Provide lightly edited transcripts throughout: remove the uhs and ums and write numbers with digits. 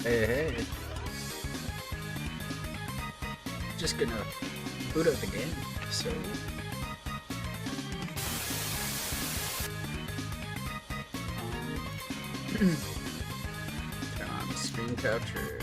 Hey. Just gonna boot up the game, so... Turn on the screen capture.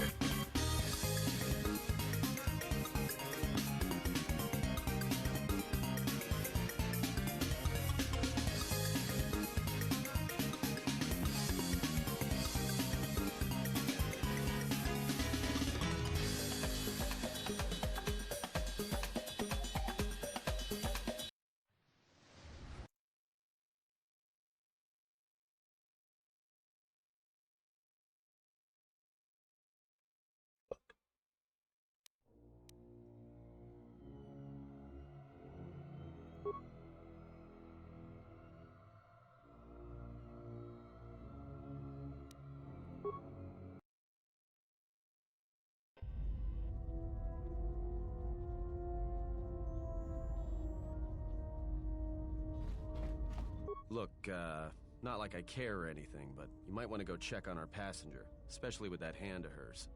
Look, not like I care or anything, but you might want to go check on our passenger, especially with that hand of hers.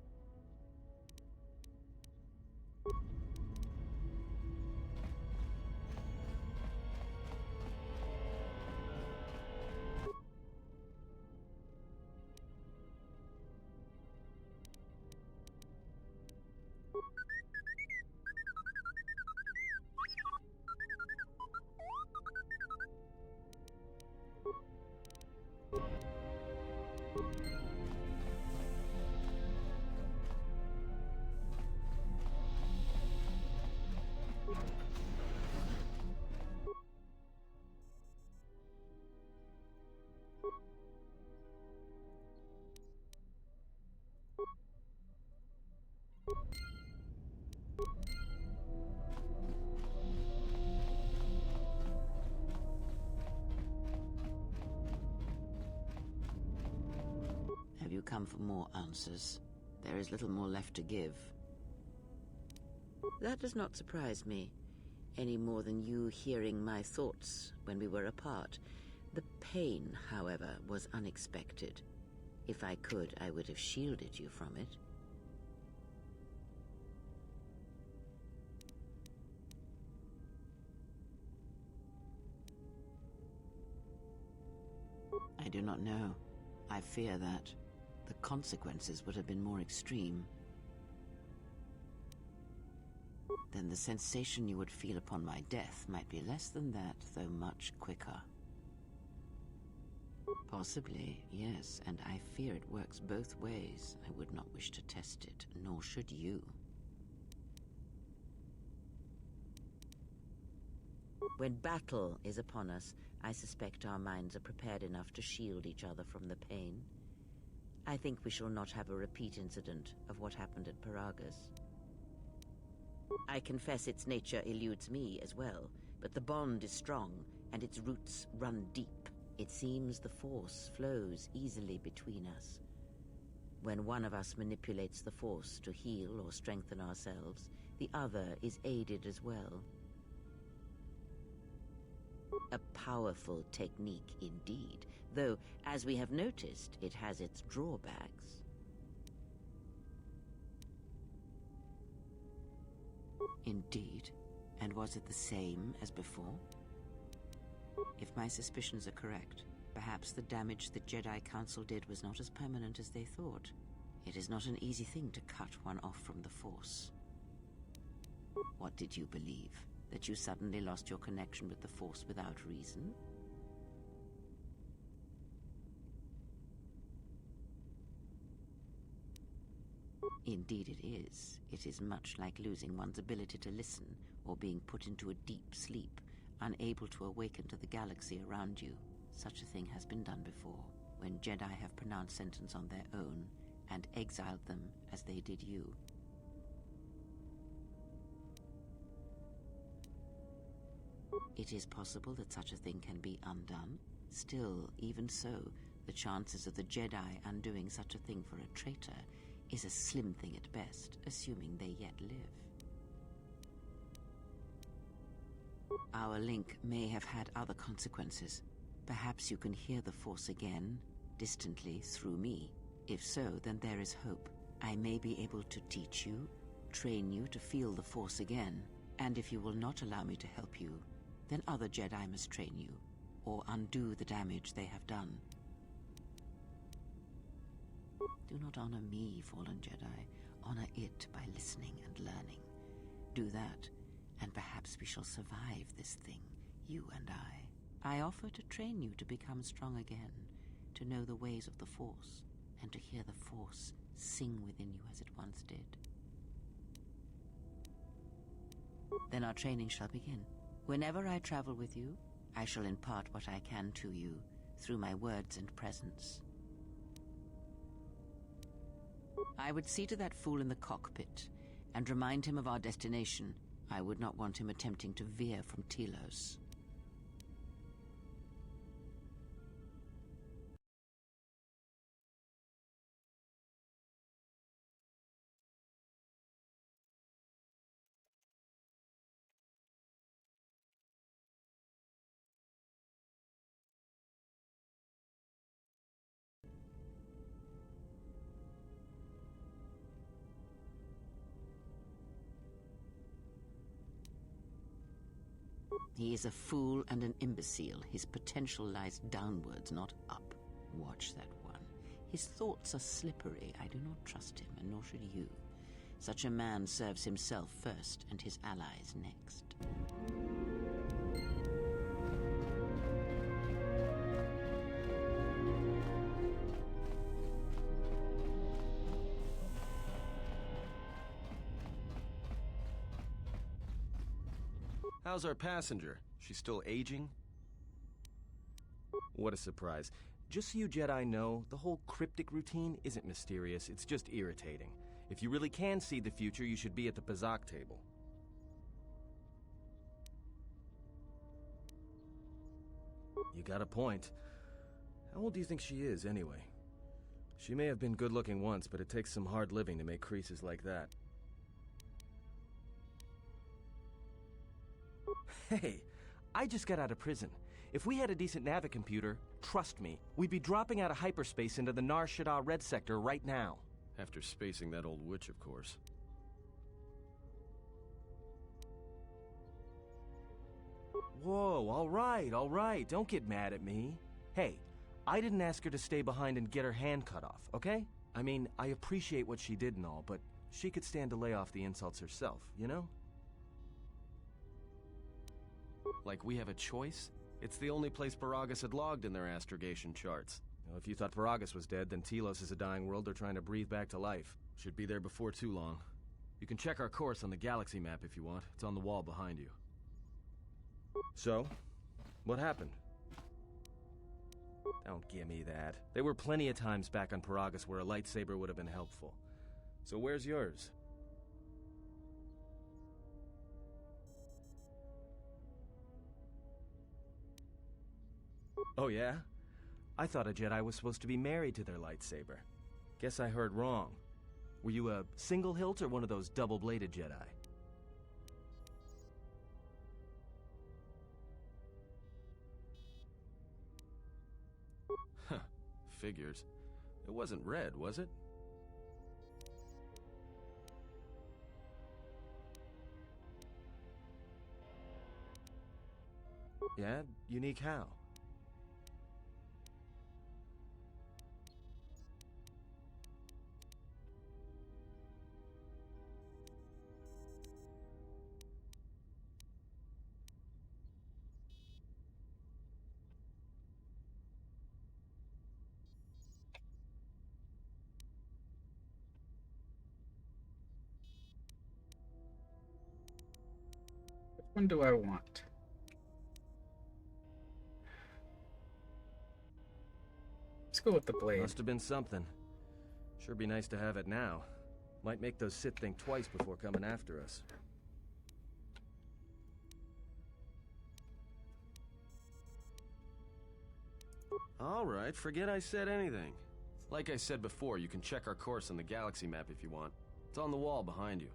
Have you come for more answers? There is little more left to give. That does not surprise me, any more than you hearing my thoughts when we were apart. The pain, however, was unexpected. If I could, I would have shielded you from it. I do not know. I fear that the consequences would have been more extreme. Then the sensation you would feel upon my death might be less than that, though much quicker. Possibly, yes, and I fear it works both ways. I would not wish to test it, nor should you. When battle is upon us, I suspect our minds are prepared enough to shield each other from the pain. I think we shall not have a repeat incident of what happened at Paragus. I confess its nature eludes me as well, but the bond is strong, and its roots run deep. It seems the Force flows easily between us. When one of us manipulates the Force to heal or strengthen ourselves, the other is aided as well. A powerful technique indeed, though, as we have noticed, it has its drawbacks. Indeed. And was it the same as before? If my suspicions are correct, perhaps the damage the Jedi Council did was not as permanent as they thought. It is not an easy thing to cut one off from the Force. What did you believe? That you suddenly lost your connection with the Force without reason? Indeed it is. It is much like losing one's ability to listen, or being put into a deep sleep, unable to awaken to the galaxy around you. Such a thing has been done before, when Jedi have pronounced sentence on their own, and exiled them as they did you. It is possible that such a thing can be undone. Still, even so, the chances of the Jedi undoing such a thing for a traitor is a slim thing at best, assuming they yet live. Our link may have had other consequences. Perhaps you can hear the Force again, distantly, through me. If so, then there is hope. I may be able to teach you, train you to feel the Force again, and if you will not allow me to help you, then other Jedi must train you, or undo the damage they have done. Do not honor me, fallen Jedi. Honor it by listening and learning. Do that, and perhaps we shall survive this thing, you and I. I offer to train you to become strong again, to know the ways of the Force, and to hear the Force sing within you as it once did. Then our training shall begin. Whenever I travel with you, I shall impart what I can to you, through my words and presence. I would see to that fool in the cockpit, and remind him of our destination. I would not want him attempting to veer from Telos. He is a fool and an imbecile. His potential lies downwards, not up. Watch that one. His thoughts are slippery. I do not trust him, and nor should you. Such a man serves himself first, and his allies next. How's our passenger? She's still aging? What a surprise. Just so you Jedi know, the whole cryptic routine isn't mysterious, it's just irritating. If you really can see the future, you should be at the Pazak table. You got a point. How old do you think she is, anyway? She may have been good-looking once, but it takes some hard living to make creases like that. Hey, I just got out of prison. If we had a decent navicomputer, trust me, we'd be dropping out of hyperspace into the Nar Shaddaa Red Sector right now. After spacing that old witch, of course. Whoa, all right, don't get mad at me. Hey, I didn't ask her to stay behind and get her hand cut off, okay? I mean, I appreciate what she did and all, but she could stand to lay off the insults herself, you know? Like we have a choice? It's the only place Paragus had logged in their astrogation charts. Well, if you thought Paragus was dead, then Telos is a dying world they're trying to breathe back to life. Should be there before too long. You can check our course on the galaxy map if you want. It's on the wall behind you. So, what happened? Don't give me that. There were plenty of times back on Paragus where a lightsaber would have been helpful. So where's yours? Oh yeah? I thought a Jedi was supposed to be married to their lightsaber. Guess I heard wrong. Were you a single hilt or one of those double-bladed Jedi? Huh, figures. It wasn't red, was it? Yeah? Unique how? Which one do I want? Let's go with the blade. Must have been something. Sure be nice to have it now. Might make those Sith think twice before coming after us. Alright, forget I said anything. Like I said before, you can check our course on the galaxy map if you want. It's on the wall behind you.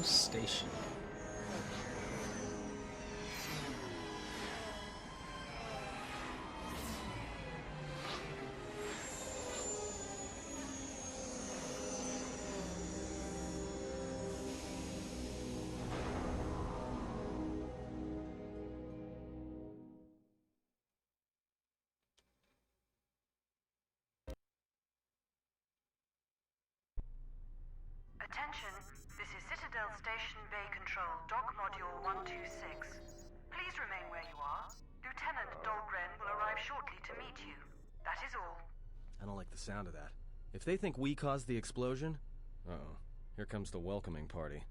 Station. Attention, this is Citadel Station Bay Control, Dock Module 126. Please remain where you are. Lieutenant Dahlgren will arrive shortly to meet you. That is all. I don't like the sound of that. If they think we caused the explosion... Uh-oh. Here comes the welcoming party.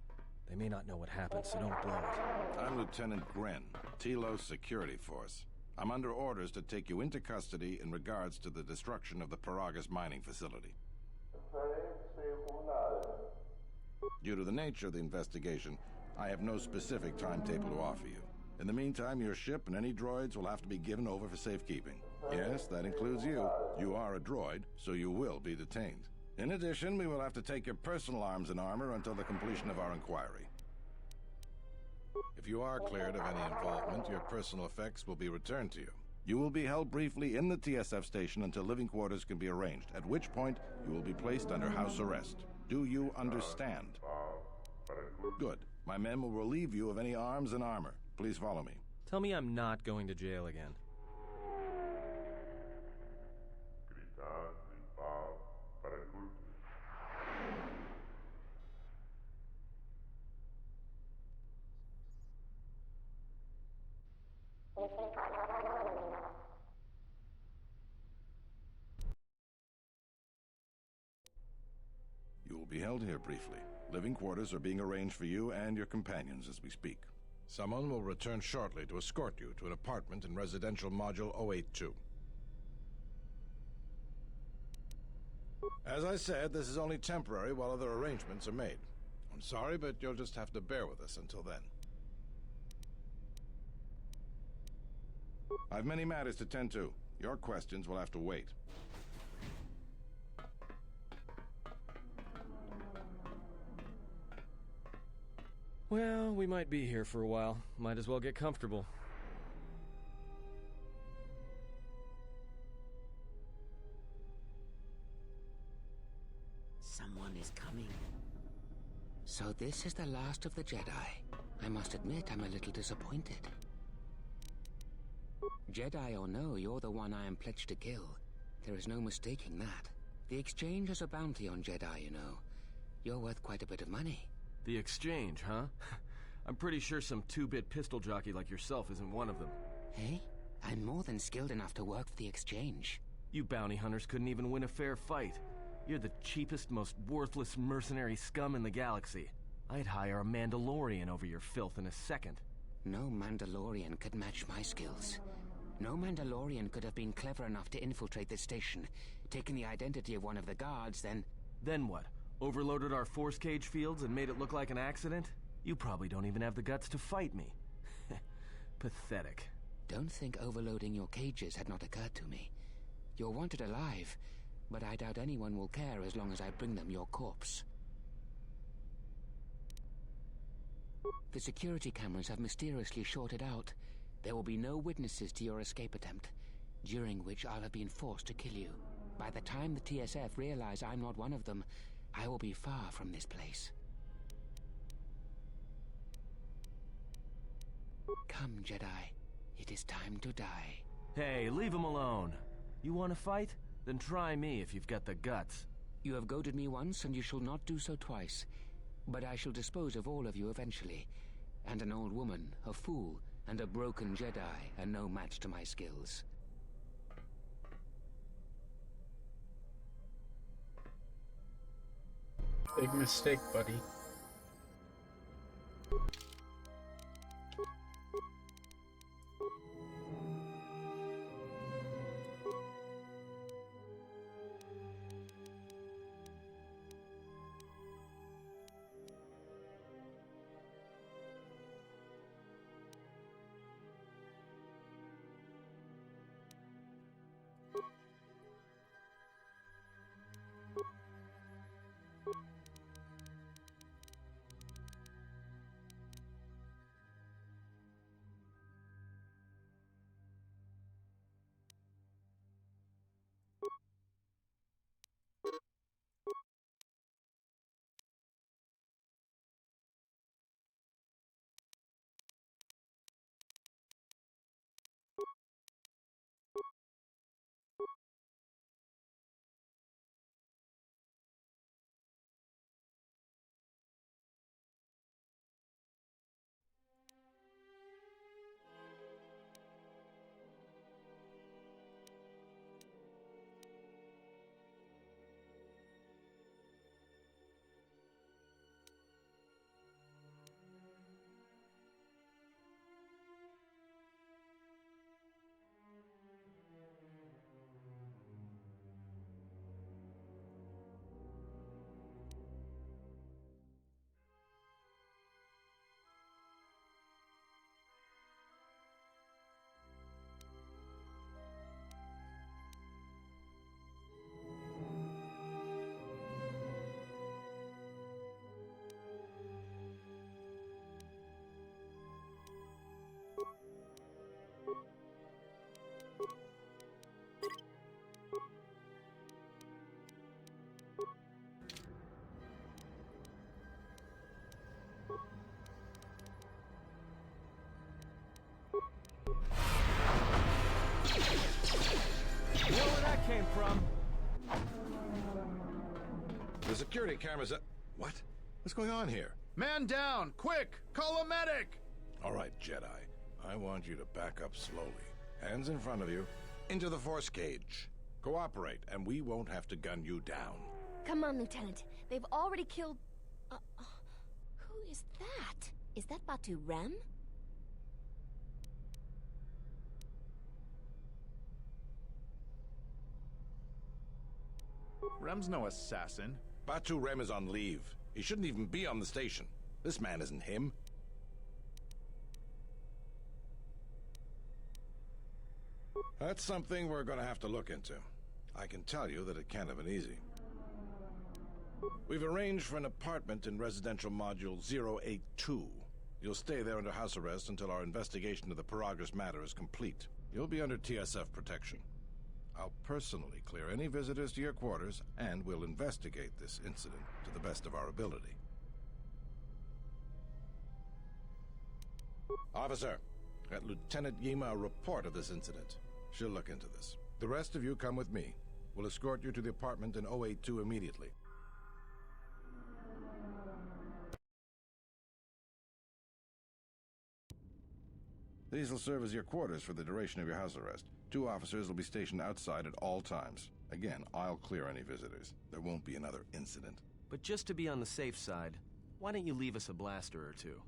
They may not know what happened, so don't blow it. I'm Lieutenant Gren, Telos Security Force. I'm under orders to take you into custody in regards to the destruction of the Paragus mining facility. Due to the nature of the investigation, I have no specific timetable to offer you. In the meantime, your ship and any droids will have to be given over for safekeeping. Yes, that includes you. You are a droid, so you will be detained. In addition, we will have to take your personal arms and armor until the completion of our inquiry. If you are cleared of any involvement, your personal effects will be returned to you. You will be held briefly in the TSF station until living quarters can be arranged, at which point you will be placed under house arrest. Do you understand? Good. My men will relieve you of any arms and armor. Please follow me. Tell me I'm not going to jail again. You will be held here briefly. Living quarters are being arranged for you and your companions as we speak. Someone will return shortly to escort you to an apartment in residential module 082. As I said, this is only temporary while other arrangements are made. I'm sorry, but you'll just have to bear with us until then. I've many matters to tend to. Your questions will have to wait. Well, we might be here for a while. Might as well get comfortable. Someone is coming. So this is the last of the Jedi. I must admit, I'm a little disappointed. Jedi or no, you're the one I am pledged to kill. There is no mistaking that. The Exchange has a bounty on Jedi, you know. You're worth quite a bit of money. The Exchange, huh? I'm pretty sure some two-bit pistol jockey like yourself isn't one of them. Hey, I'm more than skilled enough to work for the Exchange. You bounty hunters couldn't even win a fair fight. You're the cheapest, most worthless mercenary scum in the galaxy. I'd hire a Mandalorian over your filth in a second. No Mandalorian could match my skills. No Mandalorian could have been clever enough to infiltrate this station, taken the identity of one of the guards, then... Then what? Overloaded our force cage fields and made it look like an accident? You probably don't even have the guts to fight me. Pathetic. Don't think overloading your cages had not occurred to me. You're wanted alive, but I doubt anyone will care as long as I bring them your corpse. The security cameras have mysteriously shorted out. There will be no witnesses to your escape attempt, during which I'll have been forced to kill you. By the time the TSF realize I'm not one of them, I will be far from this place. Come, Jedi. It is time to die. Hey, leave him alone. You want to fight? Then try me if you've got the guts. You have goaded me once, and you shall not do so twice. But I shall dispose of all of you eventually. And an old woman, a fool, and a broken Jedi are no match to my skills. Big mistake, buddy. You know where that came from? The security cameras are... What? What's going on here? Man down! Quick! Call a medic! All right, Jedi. I want you to back up slowly. Hands in front of you. Into the force cage. Cooperate, and we won't have to gun you down. Come on, Lieutenant. They've already killed... who is that? Is that Batu Rem? Rem's no assassin. Batu Rem is on leave. He shouldn't even be on the station. This man isn't him. That's something we're gonna have to look into. I can tell you that it can't have been easy. We've arranged for an apartment in residential module 082. You'll stay there under house arrest until our investigation of the Progress matter is complete. You'll be under TSF protection. I'll personally clear any visitors to your quarters, and we'll investigate this incident to the best of our ability. Officer, get Lieutenant Yima a report of this incident. She'll look into this. The rest of you come with me. We'll escort you to the apartment in 082 immediately. These will serve as your quarters for the duration of your house arrest. 2 officers will be stationed outside at all times. Again, I'll clear any visitors. There won't be another incident. But just to be on the safe side, why don't you leave us a blaster or 2?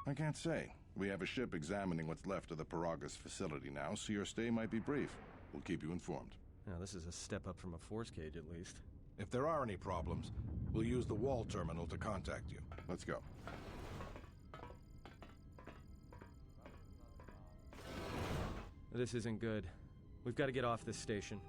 I can't say. We have a ship examining what's left of the Paragus facility now, so your stay might be brief. We'll keep you informed. Now, this is a step up from a force cage, at least. If there are any problems, we'll use the wall terminal to contact you. Let's go. This isn't good. We've got to get off this station.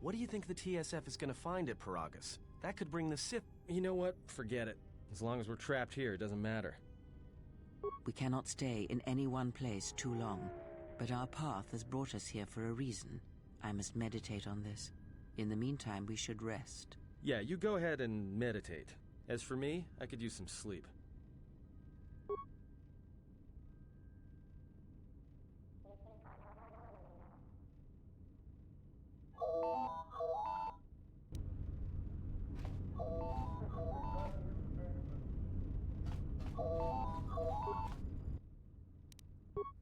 What do you think the TSF is going to find at Paragus? That could bring the Sith... You know what? Forget it. As long as we're trapped here, it doesn't matter. We cannot stay in any one place too long, but our path has brought us here for a reason. I must meditate on this. In the meantime, we should rest. Yeah, you go ahead and meditate. As for me, I could use some sleep.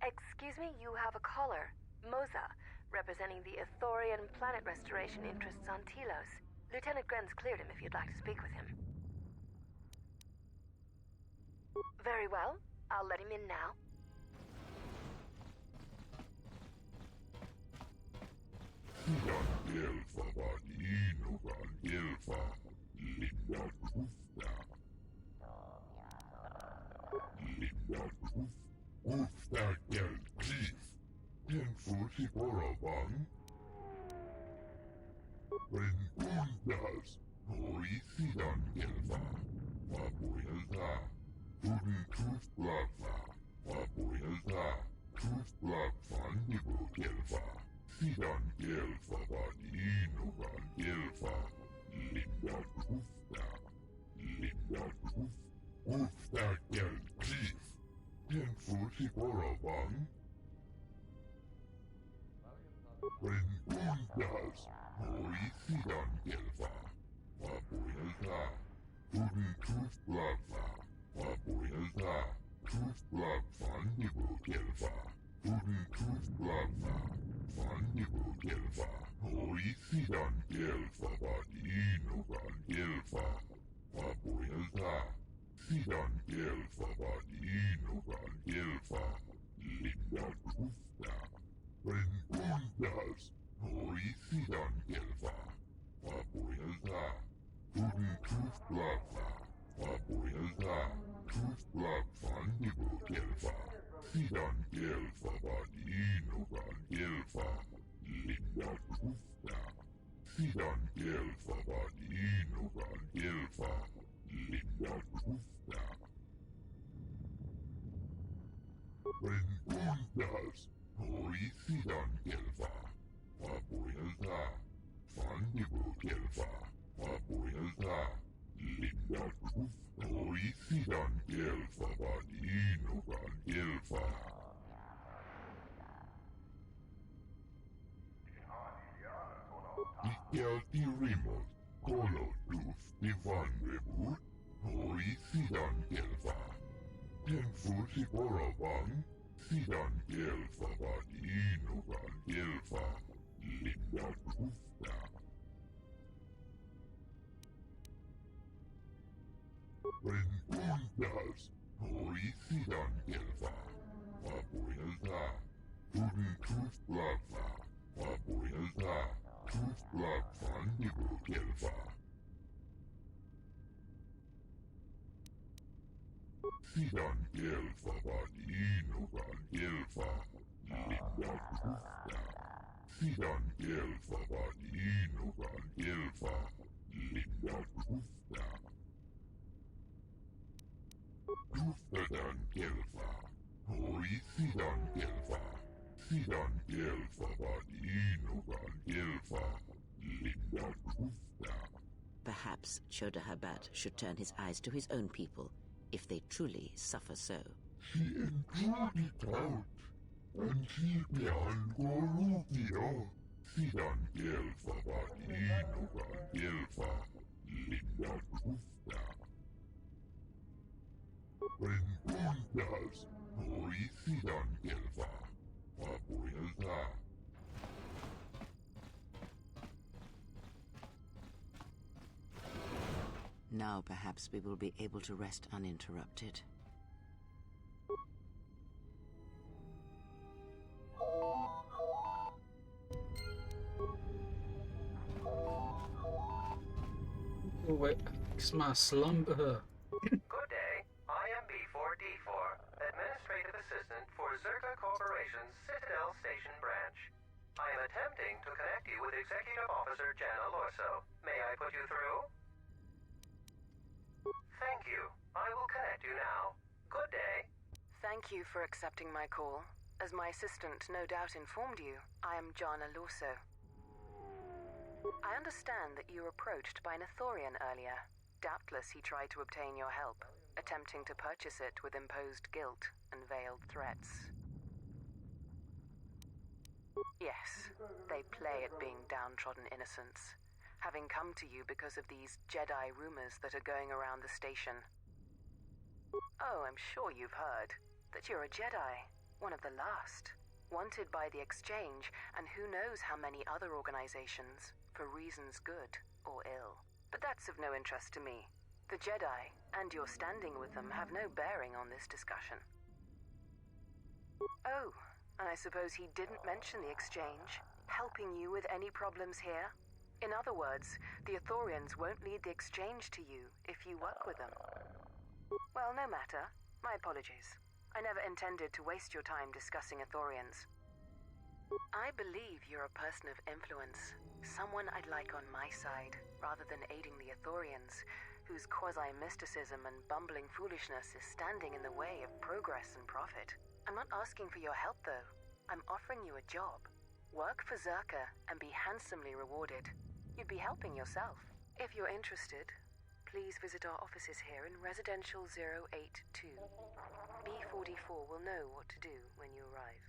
Excuse me, you have a caller. Moza, representing the Ithorian planet restoration interests on Telos. Lieutenant Gren's cleared him if you'd like to speak with him. Very well. I'll let him in now. Perhaps Choda Habat should turn his eyes to his own people, if they truly suffer so. She endured it out. And she pian korupio. Sidan gelfa vadinuga gelfa. Linda Gufta. When puntas, noi sidan gelfa. Papuelta. Now perhaps we will be able to rest uninterrupted. Oh wait, it's my slumber. Good day. I am B4D4, Administrative Assistant for Zerka Corporation's Citadel Station branch. I am attempting to connect you with Executive Officer Jana Lorso. May I put you through? Thank you. I will connect you now. Good day. Thank you for accepting my call. As my assistant no doubt informed you, I am Jana Lorso. I understand that you were approached by an Ithorian earlier. Doubtless he tried to obtain your help, attempting to purchase it with imposed guilt and veiled threats. Yes, they play at being downtrodden innocents, having come to you because of these Jedi rumors that are going around the station. Oh, I'm sure you've heard that you're a Jedi, one of the last, wanted by the Exchange and who knows how many other organizations, for reasons good or ill. But that's of no interest to me. The Jedi, and your standing with them, have no bearing on this discussion. Oh, and I suppose he didn't mention the Exchange, helping you with any problems here? In other words, the Ithorians won't lead the Exchange to you if you work with them. Well, no matter. My apologies. I never intended to waste your time discussing Ithorians. I believe you're a person of influence, someone I'd like on my side, rather than aiding the Ithorians, whose quasi-mysticism and bumbling foolishness is standing in the way of progress and profit. I'm not asking for your help, though. I'm offering you a job. Work for Zerka and be handsomely rewarded. You'd be helping yourself. If you're interested, please visit our offices here in Residential 082. B44 will know what to do when you arrive.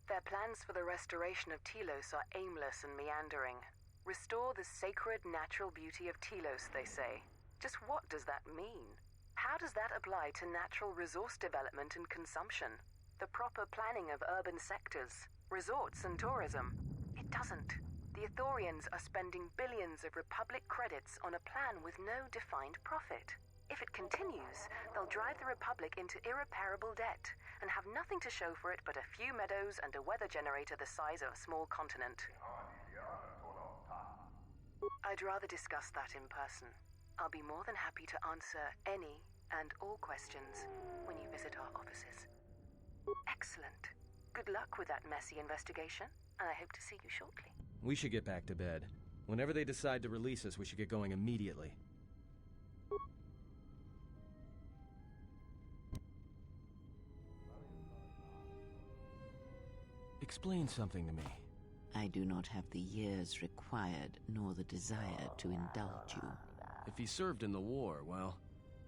Their plans for the restoration of Telos are aimless and meandering. Restore the sacred natural beauty of Telos, they say. Just what does that mean? How does that apply to natural resource development and consumption? The proper planning of urban sectors, resorts and tourism? It doesn't. The Ithorians are spending billions of Republic credits on a plan with no defined profit. If it continues, they'll drive the Republic into irreparable debt and have nothing to show for it but a few meadows and a weather generator the size of a small continent. I'd rather discuss that in person. I'll be more than happy to answer any and all questions when you visit our offices. Excellent. Good luck with that messy investigation, and I hope to see you shortly. We should get back to bed. Whenever they decide to release us, we should get going immediately. Explain something to me. I do not have the years required, nor the desire to indulge you. If he served in the war, well,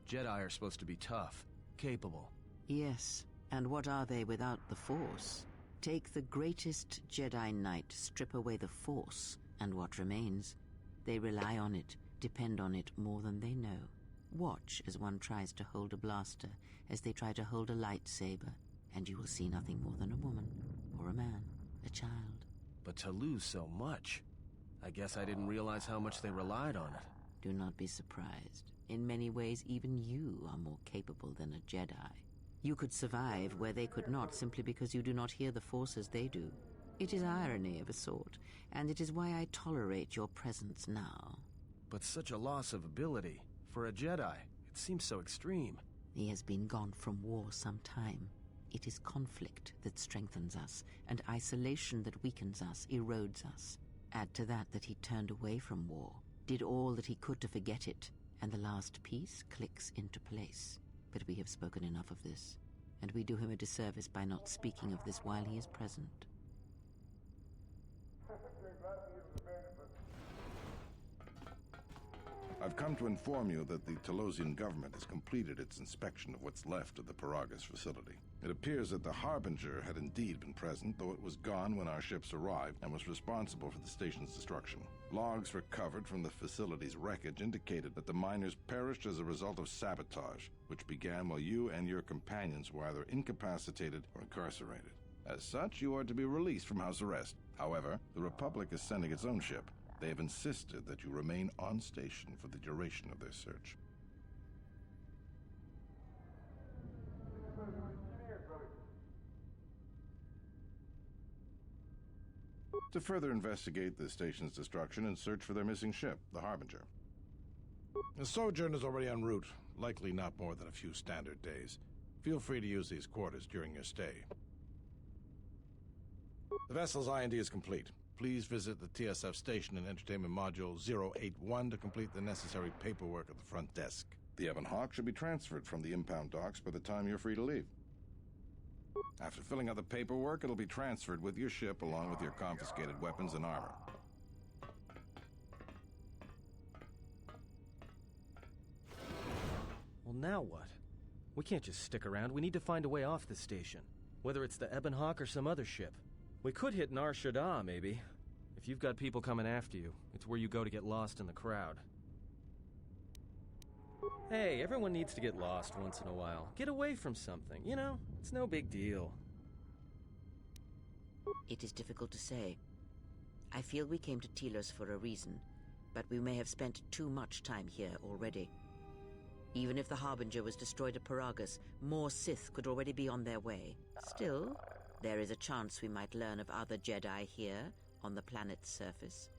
Jedi are supposed to be tough, capable. Yes, and what are they without the Force? Take the greatest Jedi Knight, strip away the Force, and what remains? They rely on it, depend on it more than they know. Watch as one tries to hold a blaster, as they try to hold a lightsaber, and you will see nothing more than a woman, or a man, a child. But to lose so much, I guess I didn't realize how much they relied on it. Do not be surprised. In many ways, even you are more capable than a Jedi. You could survive where they could not simply because you do not hear the Force as they do. It is irony of a sort, and it is why I tolerate your presence now. But such a loss of ability, for a Jedi, it seems so extreme. He has been gone from war some time. It is conflict that strengthens us, and isolation that weakens us, erodes us. Add to that he turned away from war, did all that he could to forget it, and the last piece clicks into place. But we have spoken enough of this, and we do him a disservice by not speaking of this while he is present. I've come to inform you that the Telosian government has completed its inspection of what's left of the Paragus facility. It appears that the Harbinger had indeed been present, though it was gone when our ships arrived and was responsible for the station's destruction. Logs recovered from the facility's wreckage indicated that the miners perished as a result of sabotage, which began while you and your companions were either incapacitated or incarcerated. As such, you are to be released from house arrest. However, the Republic is sending its own ship. They have insisted that you remain on station for the duration of their search. To further investigate the station's destruction and search for their missing ship, the Harbinger. The Sojourn is already en route, likely not more than a few standard days. Feel free to use these quarters during your stay. The vessel's IND is complete. Please visit the TSF station and entertainment module 081 to complete the necessary paperwork at the front desk. The Ebon Hawk should be transferred from the impound docks by the time you're free to leave. After filling out the paperwork, it'll be transferred with your ship along with your confiscated weapons and armor. Well, now what? We can't just stick around. We need to find a way off the station. Whether it's the Ebon Hawk or some other ship. We could hit Nar Shaddaa, maybe. If you've got people coming after you, it's where you go to get lost in the crowd. Hey, everyone needs to get lost once in a while. Get away from something, you know? It's no big deal. It is difficult to say. I feel we came to Telos for a reason, but we may have spent too much time here already. Even if the Harbinger was destroyed at Paragus, more Sith could already be on their way. Still, there is a chance we might learn of other Jedi here on the planet's surface.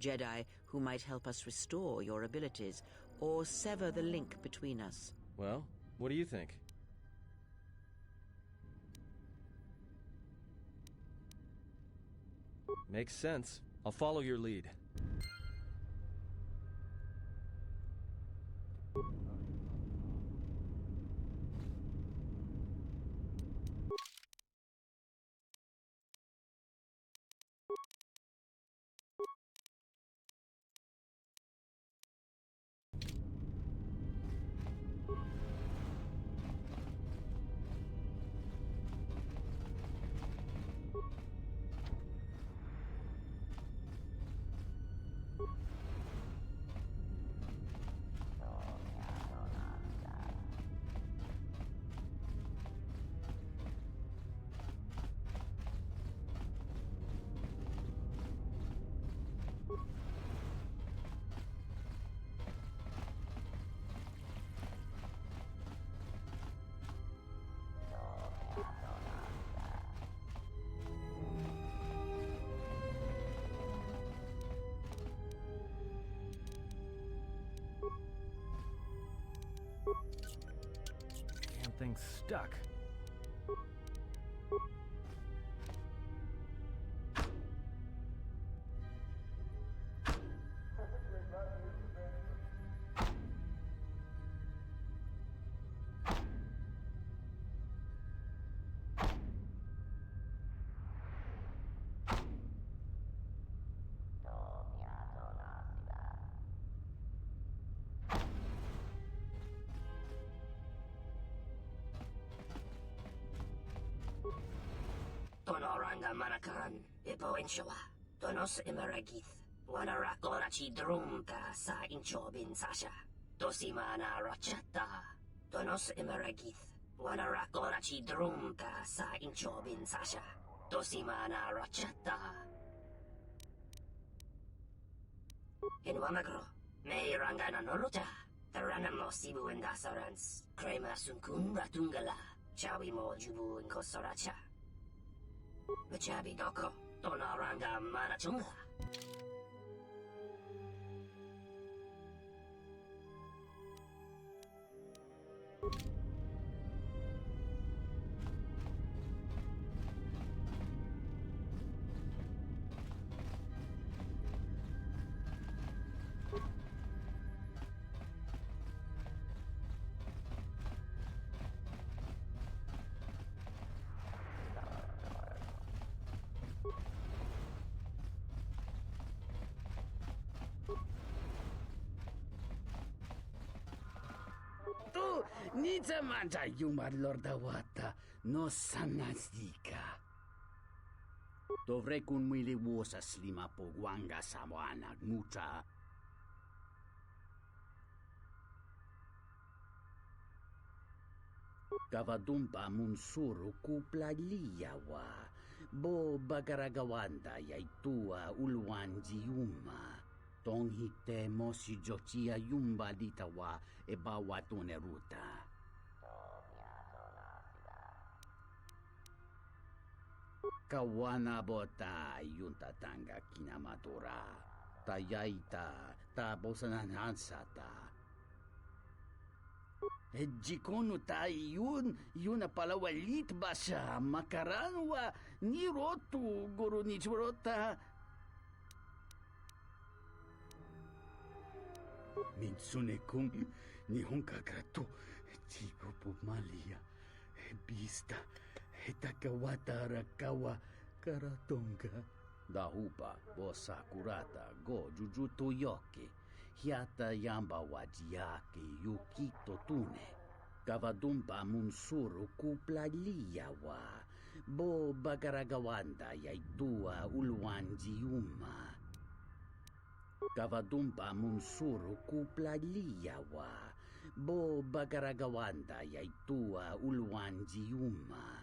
Jedi who might help us restore your abilities or sever the link between us. Well, what do you think? Makes sense. I'll follow your lead. Damn thing's stuck. Tonoranga Manakan, Ipo Inshawa, Tonos Imaragith, Wanarakorachi Drumka sa Inchobin Sasha, Tosimana Rachata, Tonos Imaragith, Wanarakorachi Drumka sa Inchobin Sasha, Tosimana Rachata. In Wamagro, May Rangana Noruta, Taranamo Sibu and Dasarans, Krema Sunkun Ratungala, Chawi Mo Jubu and Kosoracha. Machabi Doko, Tonaranga Manachunga. Nitamanta yumar lordawata no sanasika. Dovrei kun mili vuosa slima po guanga samoana muta. Kavadumpa munsuru kupla liyawa. Bo bagaragawanda yaitua ulwanji yuma. Tonghite mosi jochia yumba litawa e bawatune ruta. Kawana bota yunta tanga kinamatura. Tayaita ta bosananansata. Jikono tai yun palawalit basa makaranwa ni rotu guru nichurota. Mitsune kung nihon kakato chipo pumalia bista hetakawata rakawa karatonga. Dahupa bosakurata go jujuto yoke. Hiata yamba wajiake yukito tune. Kavadumpa munsuru kupla liyawa. Bo bagaragawanda yaitua ulwanji yuma. Kavadumpa munsuru kupla liyawa. Bo bagaragawanda yaitua ulwanji yuma.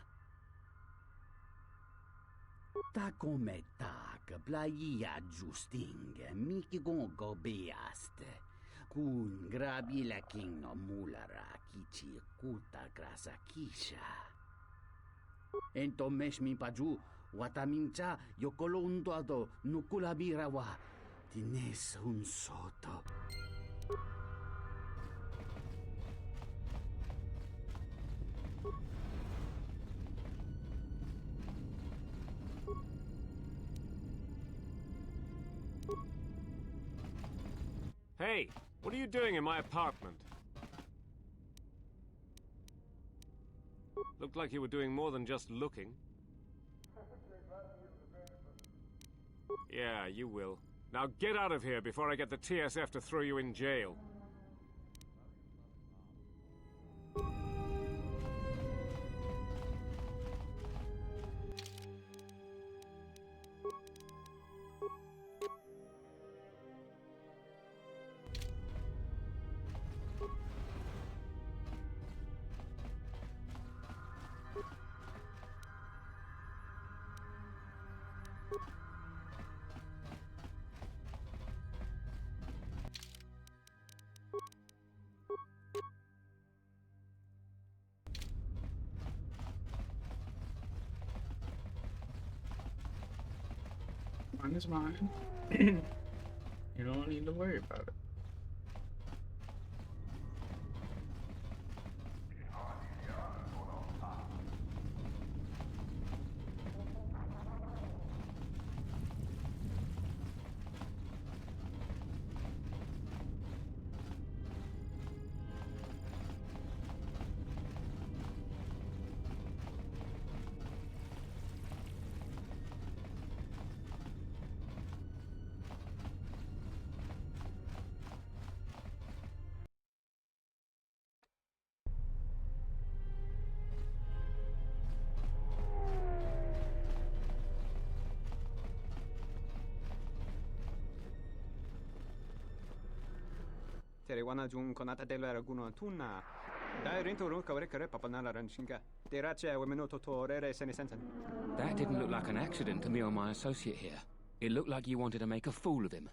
Ta come tak playa justing miki gongo beaste kun grabi la king no mulara kichi kuta grasa kisha ento mesh mi paju watamincha yokolondo ado nukula birawa tines un soto. Hey, what are you doing in my apartment? Looked like you were doing more than just looking. Yeah, you will. Now get out of here before I get the TSF to throw you in jail. Mine is mine. You don't need to worry about it. Wana jung konata de la raguna tuna. Dai rinto run kare papanala ranchinga. De rache wemeno totorere senesensen. That didn't look like an accident to me or my associate here. It looked like you wanted to make a fool of him.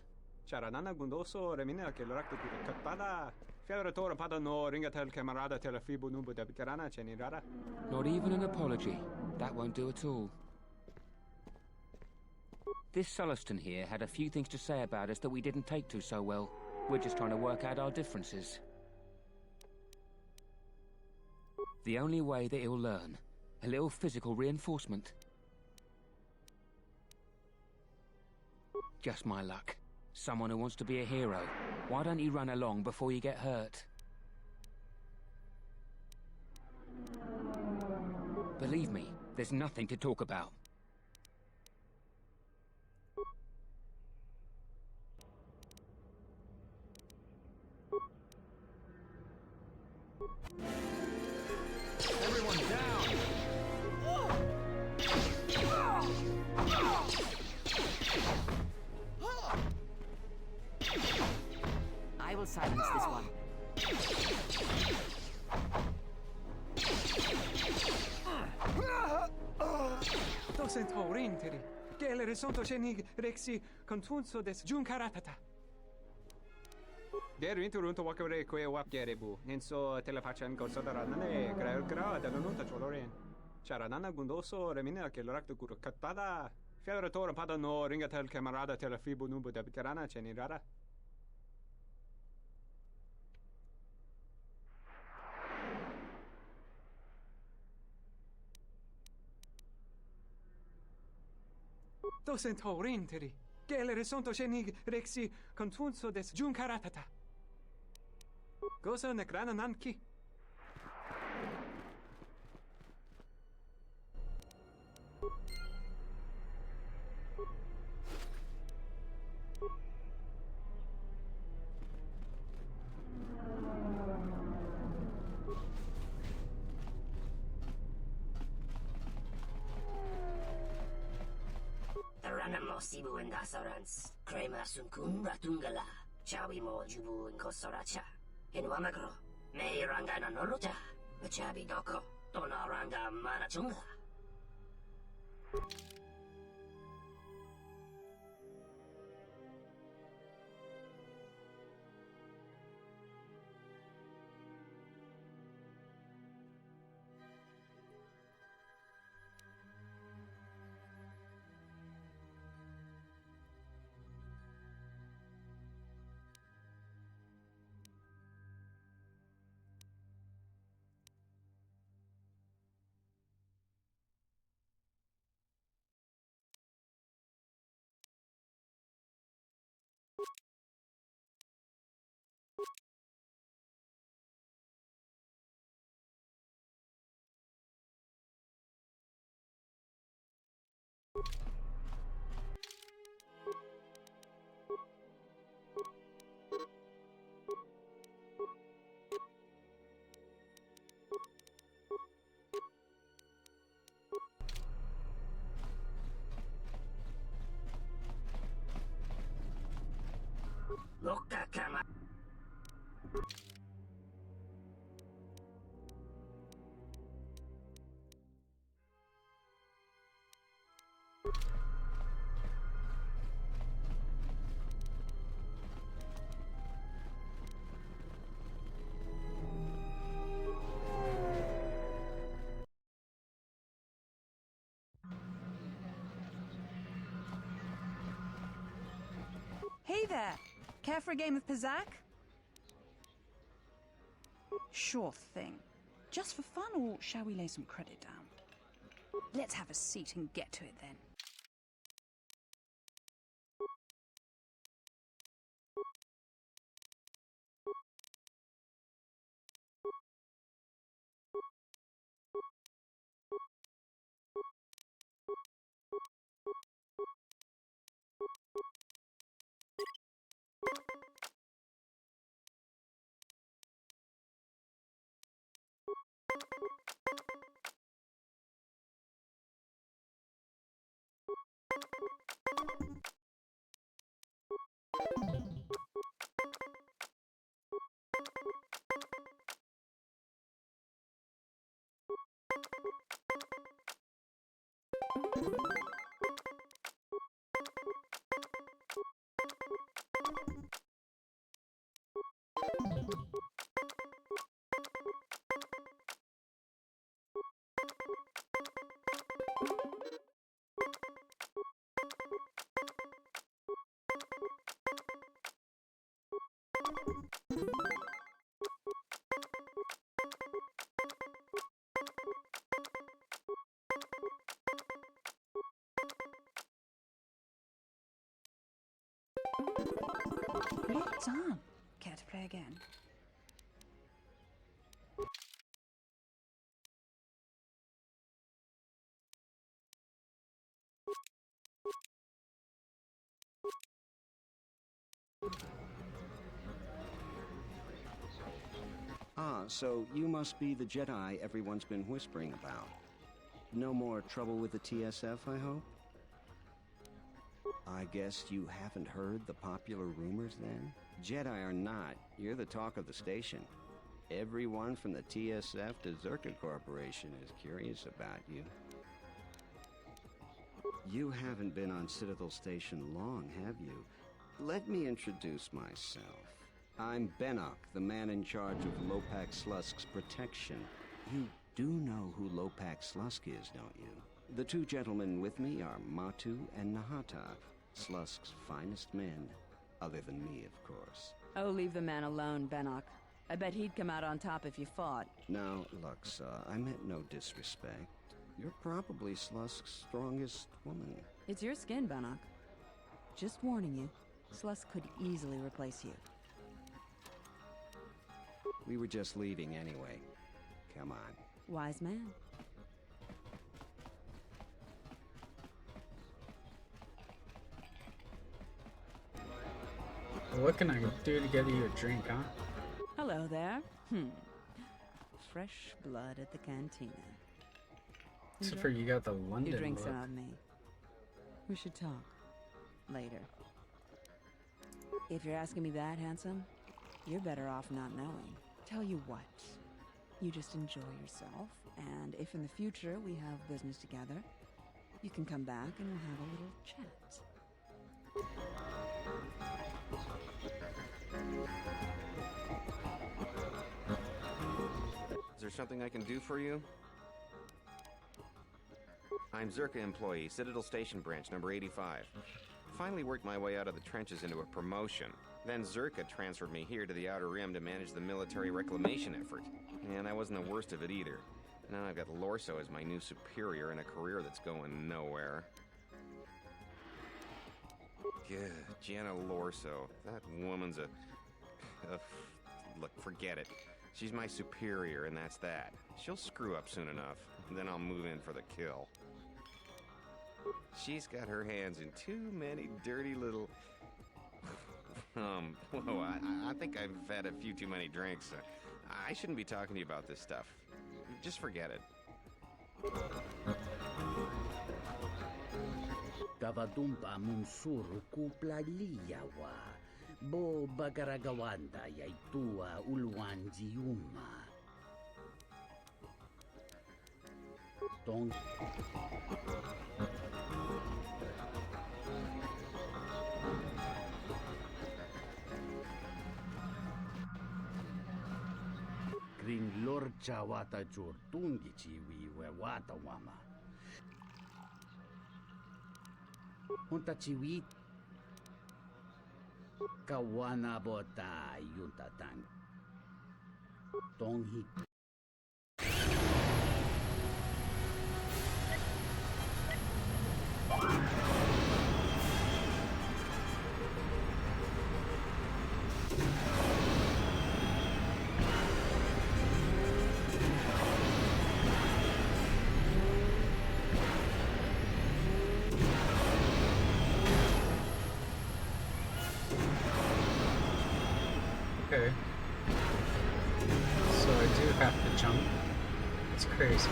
Charanana gundoso remina che l'orakto di katpada. Fiaratore pada no ringatel camarada telefibu nubu de bitarana cenirara. Not even an apology. That won't do at all. This Sulluston here had a few things to say about us that we didn't take to so well. We're just trying to work out our differences. The only way that he'll learn, a little physical reinforcement. Just my luck. Someone who wants to be a hero. Why don't you run along before you get hurt? Believe me, there's nothing to talk about. Everyone down! I will silence this one. Docent horrinteri. Gelere sonto cenig rexi contunso des juncaratata. Der inturunto wakare kwe wap gerebu. Nenso telepachan consodaranane gra delununta choloren. Charanana gundoso remina che l'orakto guru katpada. Fiadoratore pada no ringatel camarada telefibu nubu debitarana cenirara. Docent horrinteri. Gelere sonto cenig rexi contunso des juncaratata. Gosa necrana nanki. Ranamo sibu en dasarans. Crema sunkun ratungala. Chawi mo jubu en kosoracha. En wamagro. Me rangana norocha. Chabi doko. Tona ranga manachunga. Loka kama. Hey there! Care for a game of Pizzak? Sure thing. Just for fun, or shall we lay some credit down? Let's have a seat and get to it then. Well done. Care to play again? Ah, so you must be the Jedi everyone's been whispering about. No more trouble with the TSF, I hope? I guess you haven't heard the popular rumors then? Jedi or not, you're the talk of the station. Everyone from the TSF to Zerka Corporation is curious about you. You haven't been on Citadel Station long, have you? Let me introduce myself. I'm Benok, the man in charge of Lopak Slusk's protection. You do know who Lopak Slusk is, don't you? The two gentlemen with me are Matu and Nahata, Slusk's finest men, other than me, of course. Oh, leave the man alone, Benok. I bet he'd come out on top if you fought. Now, Lux, I meant no disrespect. You're probably Slusk's strongest woman. It's your skin, Benok. Just warning you, Slusk could easily replace you. We were just leaving anyway. Come on. Wise man. What can I do to get you a drink, huh? Hello there. Fresh blood at the cantina. Except for you got the London You drink some look. of me. We should talk. Later. If you're asking me that, handsome, you're better off not knowing. Tell you what. You just enjoy yourself, and if in the future we have business together, you can come back and we'll have a little chat. Is there something I can do for you? I'm Zerka employee, Citadel Station Branch, number 85. Finally worked my way out of the trenches into a promotion. Then Zerka transferred me here to the Outer Rim to manage the military reclamation effort. And I wasn't the worst of it either. Now I've got Lorso as my new superior in a career that's going nowhere. Yeah, Jenna Lorso. That woman's look, forget it. She's my superior, and that's that. She'll screw up soon enough, and then I'll move in for the kill. She's got her hands in too many dirty little... whoa, I think I've had a few too many drinks. I shouldn't be talking to you about this stuff. Just forget it. Kavadumpa munsuru kupla liyawa. Bo bagaragawanda yaitua ulwanjiuma. Tong. Green Lord Chawata Jortungi Chiwi wata wama. Hunta Chiwi Kawana Bota Yuntatan Tonghi. Okay. So I do have to jump. It's crazy.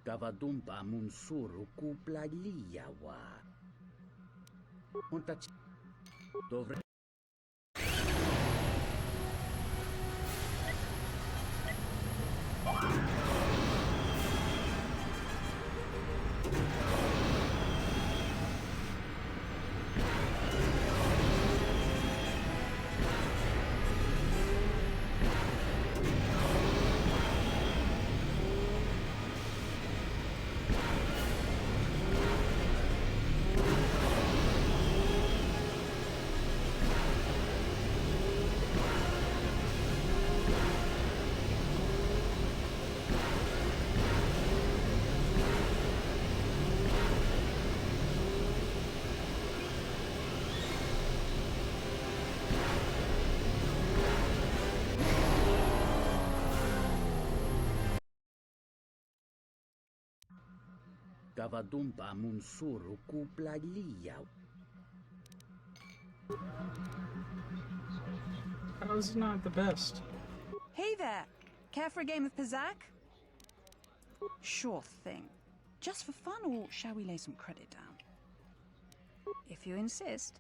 Kavadumpa munsuru kupla liyawa. Hunta Dovre. Kavadumpa munsuru kuplalia. That was not the best. Hey there! Care for a game of Pizzak? Sure thing. Just for fun, or shall we lay some credit down? If you insist.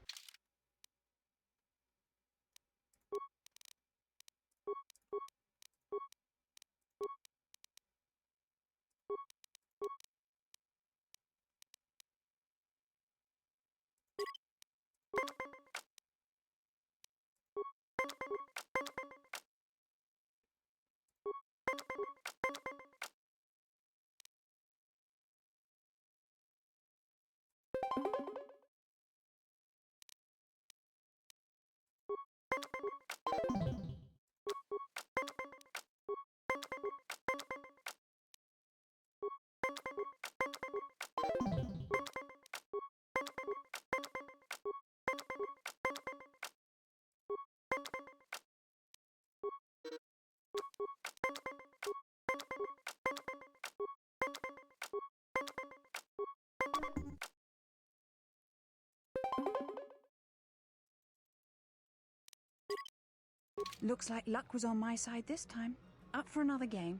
Looks like luck was on my side this time. Up for another game.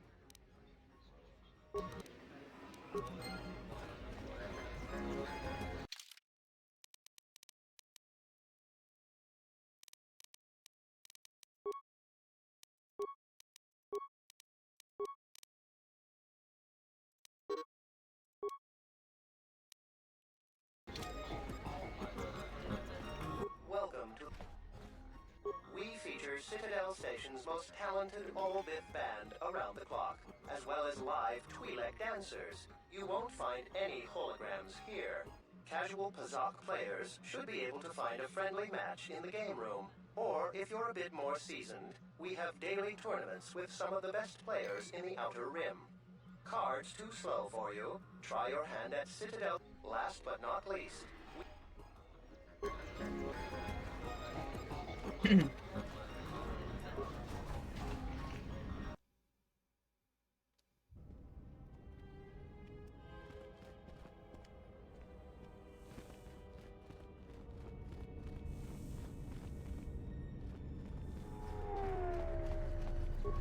Welcome to... We feature Citadel Station's most talented all-bit band around the clock, as well as live Twi'lek dancers. You won't find any holograms here. Casual Pazak players should be able to find a friendly match in the game room. Or, if you're a bit more seasoned, we have daily tournaments with some of the best players in the Outer Rim. Cards too slow for you? Try your hand at Citadel. Last but not least,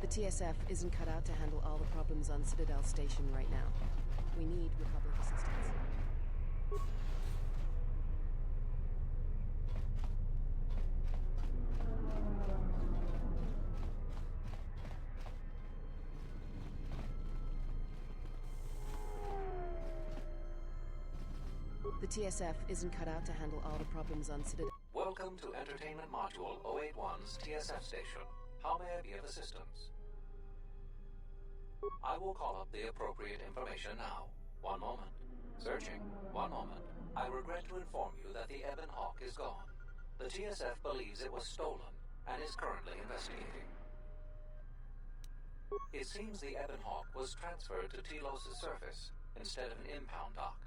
The TSF isn't cut out to handle all the problems on Citadel Station right now. We need Republic assistance. The TSF isn't cut out to handle all the problems on Citadel. Welcome to Entertainment Module 081's TSF station. How may I be of assistance? I will call up the appropriate information now. One moment. Searching. One moment. I regret to inform you that the Ebon Hawk is gone. The TSF believes it was stolen and is currently investigating. It seems the Ebon Hawk was transferred to Telos' surface instead of an impound dock.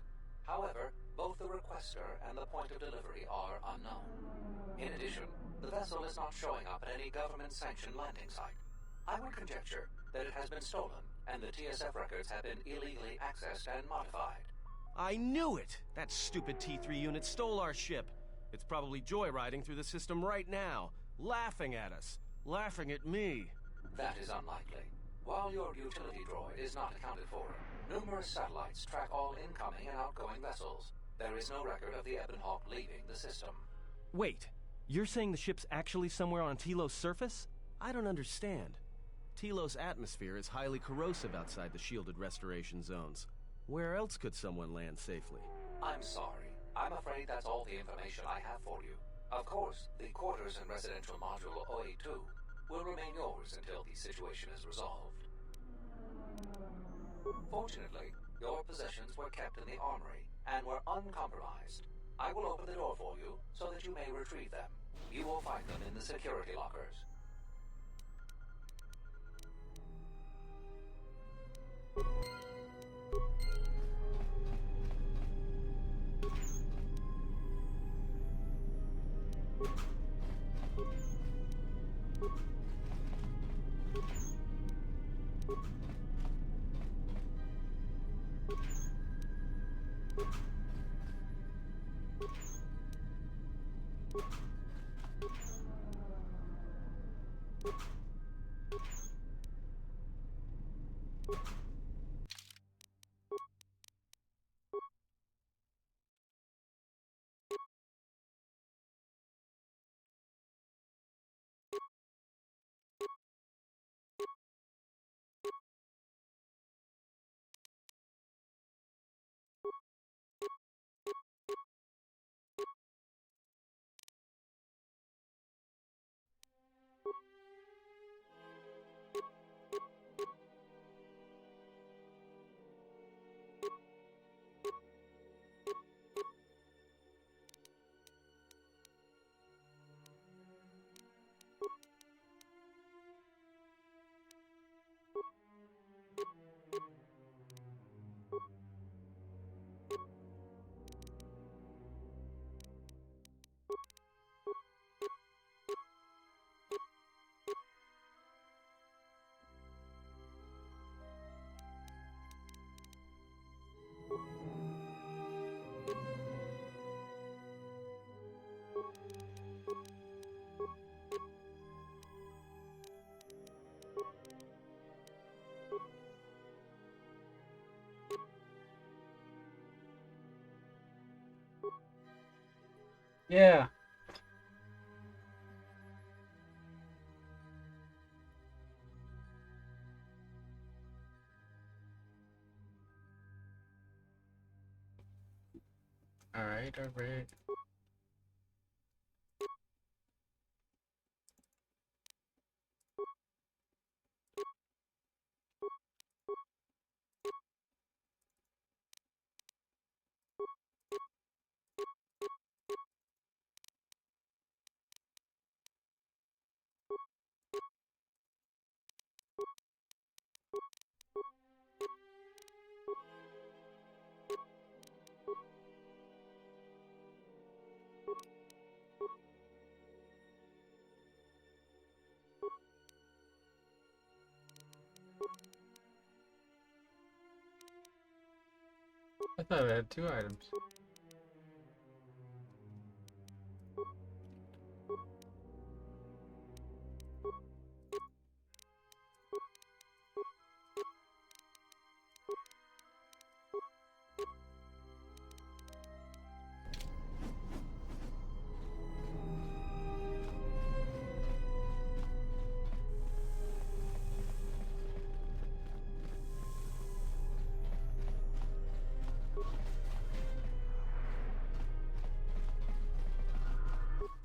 However, both the requester and the point of delivery are unknown. In addition, the vessel is not showing up at any government-sanctioned landing site. I would conjecture that it has been stolen, and the TSF records have been illegally accessed and modified. I knew it! That stupid T3 unit stole our ship. It's probably joyriding through the system right now, laughing at us, laughing at me. That is unlikely. While your utility droid is not accounted for, numerous satellites track all incoming and outgoing vessels. There is no record of the Ebon Hawk leaving the system. Wait, you're saying the ship's actually somewhere on Telos' surface? I don't understand. Telos' atmosphere is highly corrosive outside the shielded restoration zones. Where else could someone land safely? I'm sorry. I'm afraid that's all the information I have for you. Of course, the quarters in Residential Module 082 will remain yours until the situation is resolved. Fortunately, your possessions were kept in the armory and were uncompromised. I will open the door for you so that you may retrieve them. You will find them in the security lockers. Yeah. Alright, alright. I thought I had 2 items.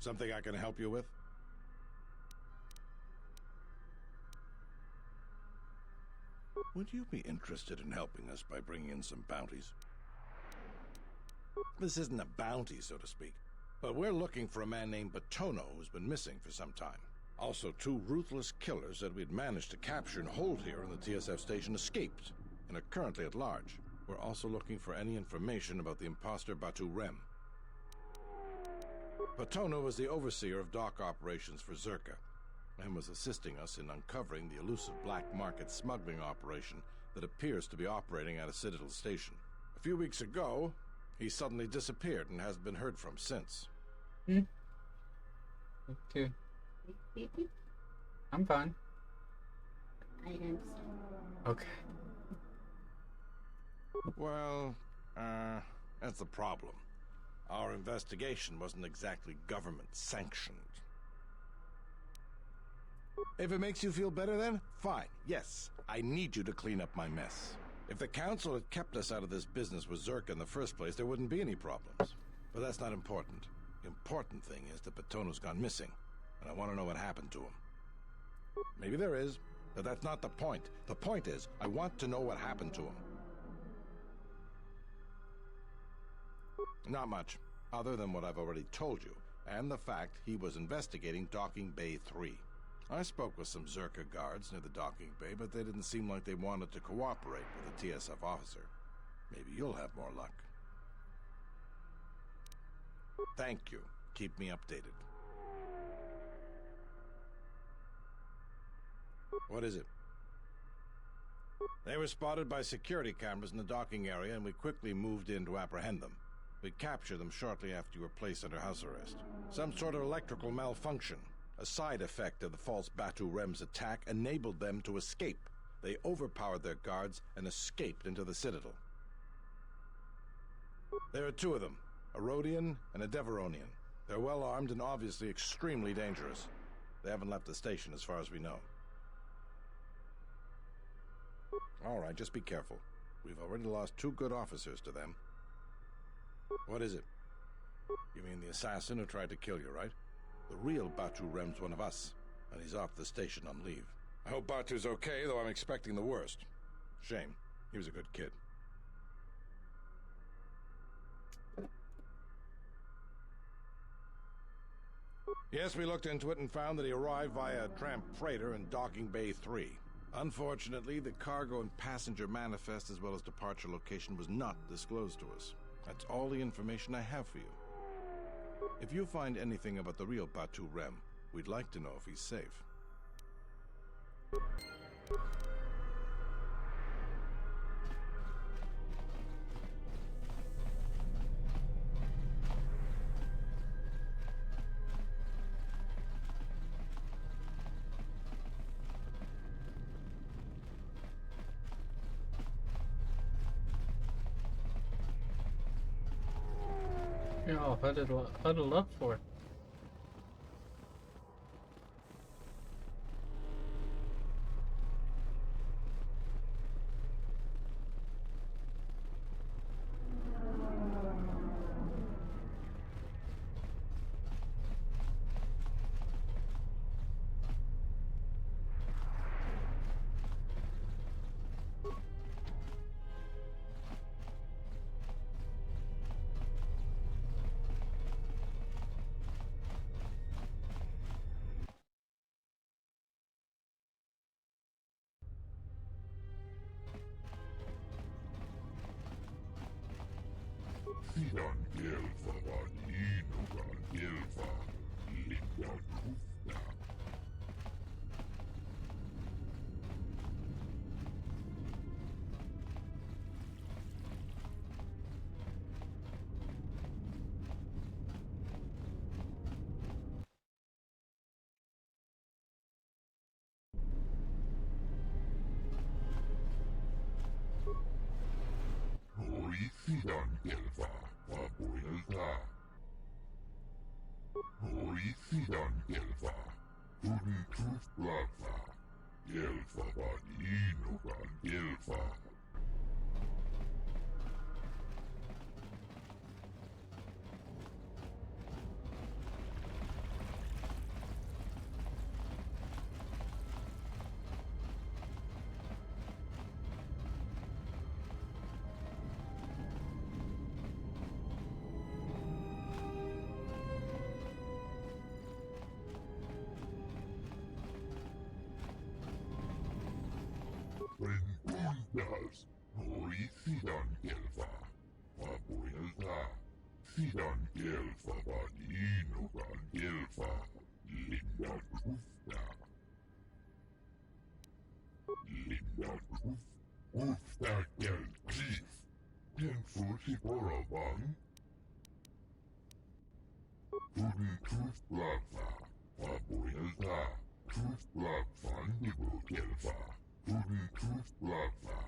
Something I can help you with? Would you be interested in helping us by bringing in some bounties? This isn't a bounty, so to speak, but we're looking for a man named Batono who's been missing for some time. Also, 2 ruthless killers that we'd managed to capture and hold here in the TSF station escaped and are currently at large. We're also looking for any information about the imposter Batu Rem. Batono was the overseer of dock operations for Zerka and was assisting us in uncovering the elusive black market smuggling operation that appears to be operating at a Citadel station. A few weeks ago, he suddenly disappeared and hasn't been heard from since. Okay. I'm fine. Items. Okay. Well, that's the problem. Our investigation wasn't exactly government-sanctioned. If it makes you feel better then, fine. Yes, I need you to clean up my mess. If the council had kept us out of this business with Zerka in the first place, there wouldn't be any problems. But that's not important. The important thing is that Batono's gone missing, and I want to know what happened to him. Maybe there is, but that's not the point. The point is, I want to know what happened to him. Not much, other than what I've already told you, and the fact he was investigating Docking Bay 3. I spoke with some Zerka guards near the docking bay, but they didn't seem like they wanted to cooperate with a TSF officer. Maybe you'll have more luck. Thank you. Keep me updated. What is it? They were spotted by security cameras in the docking area, and we quickly moved in to apprehend them. We captured them shortly after you were placed under house arrest. Some sort of electrical malfunction, a side effect of the false Batu Rem's attack, enabled them to escape. They overpowered their guards and escaped into the Citadel. There are two of them, a Rhodian and a Deveronian. They're well armed and obviously extremely dangerous. They haven't left the station as far as we know. All right, just be careful. We've already lost 2 good officers to them. What is it? You mean the assassin who tried to kill you, right? The real Batu Rem's one of us, and he's off the station on leave. I hope Batu's okay, though I'm expecting the worst. Shame. He was a good kid. Yes, we looked into it and found that he arrived via tramp freighter in Docking Bay 3. Unfortunately, the cargo and passenger manifest as well as departure location was not disclosed to us. That's all the information I have for you. If you find anything about the real Batu Rem, we'd like to know if he's safe. You're all huddled up for. Sidan Gelfa var inugan Gelfa, Linda Kufta. Hoi Sidan Gelfa, Papuelta. Hoi Sidan Gelfa, Tudin Tuf Plaza. Gelfa var inugan Gelfa. Rentundas, hoi Sidan Gelfa, Papuelta. Sidan Gelfa var inugan Gelfa, Linda Kufta. Linda Kufta Gel Chief, Tenfusi Boravan. Tudin Tuf Plaza, Papuelta. Tuf Plaza, Nibu Gelfa. Tudin Tuf Plaza,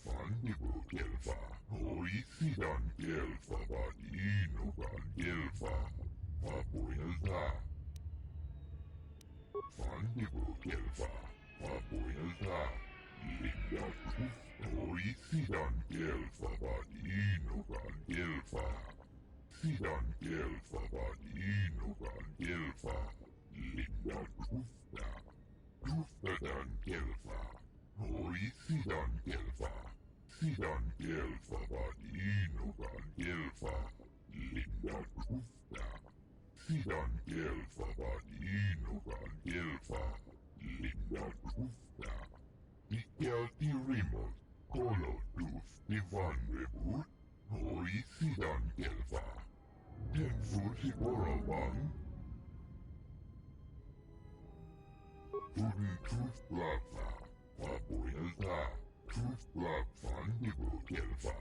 Fandibu Gelfa. Hoi Sidan Gelfa var inugan Gelfa, Papuelta. Fandibu Gelfa, Papuelta. Linda Kuf. Hoi Sidan Gelfa var inugan Gelfa. Sidan Gelfa var inugan Gelfa, Linda Kufta. Kuftadan Gelfa. Hoi Sidan Gelfa. Sidan Gelfa var inugan Gelfa, Linda Kufta. Sidan Gelfa var inugan Gelfa, Linda Kufta. Ikelti Rimos, Kolo Tuf Divan Rebut. Hoi Sidan Gelfa. Tenfusi Boravan. Tudin Tuf Plaza, Papuelta. truth blood fungible kelfa.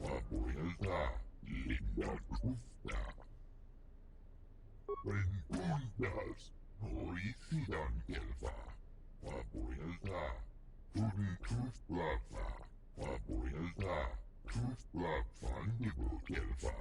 Papuilta, linda kufta. Rentundas, hoisidan kelfa. Papuilta, tudun truthblaffa. Papuilta, truthblaf fungible kelfa.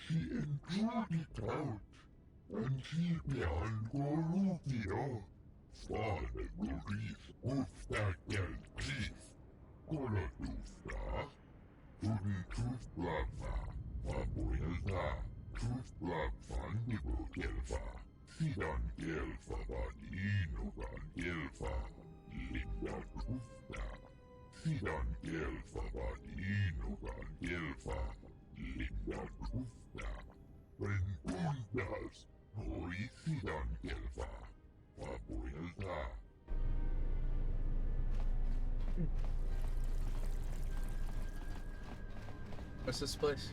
She enjoyed it out, and she behind Gorufio. Fane Goris, Ufta Keltif. Goladufta, Tudun Truthblaffa. Papuilta, Truthblaf fungible kelfa. Sidan kelfa vadinogan kelfa. Linda Kufta. Sidan kelfa vadinogan kelfa. Linda Kufta. Rentundas, hoisidan kelfa. Papuilta. What's this place?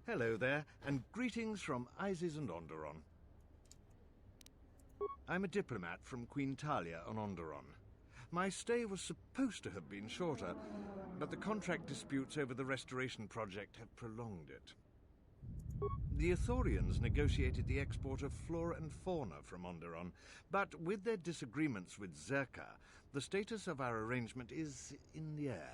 Hello there, and greetings from Isis and Onderon. I'm a diplomat from Queen Talia on Onderon. My stay was supposed to have been shorter, but the contract disputes over the restoration project have prolonged it. The Ithorians negotiated the export of flora and fauna from Onderon, but with their disagreements with Zerka, the status of our arrangement is in the air.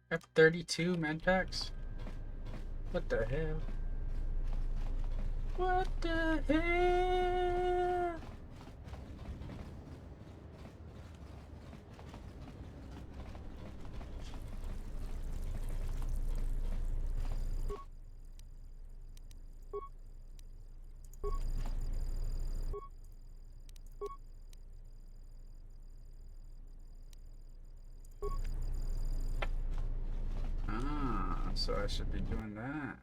I have 32 med packs? What the hell? What the hell? So I should be doing that.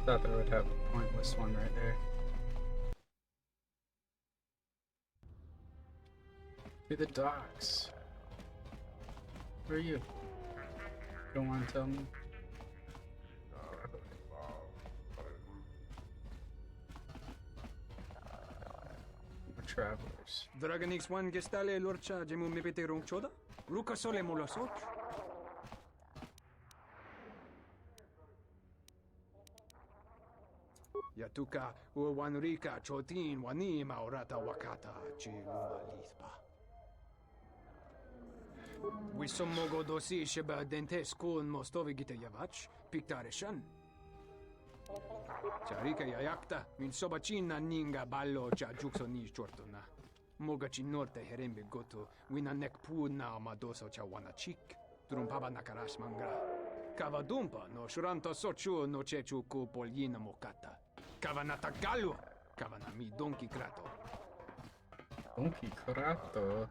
Thought that would have a pointless one right there. To the docks. Where are you? Go on, tell me. More travelers. Dragon X1 gestale lorcha jemu mepete rong choda? Ruka sole molosot? Yatuka uwanrika chotin wani maurata wakata chiluma lispa. Wisommogo dosi sheba dentes kun mostovi gita yavach, piktareshan. Charika yayakta, min sobachina ninga ballo cha jukso ni chortona. Mogachi norte herembe goto, wina nek puna madoso cha wanachik, trumpaba nakarash mangra. Kavadumpa no shuranta sochu no chechu ku polyina mokata. Kavanata gallo, kavanami donkey krato. Donkey krato?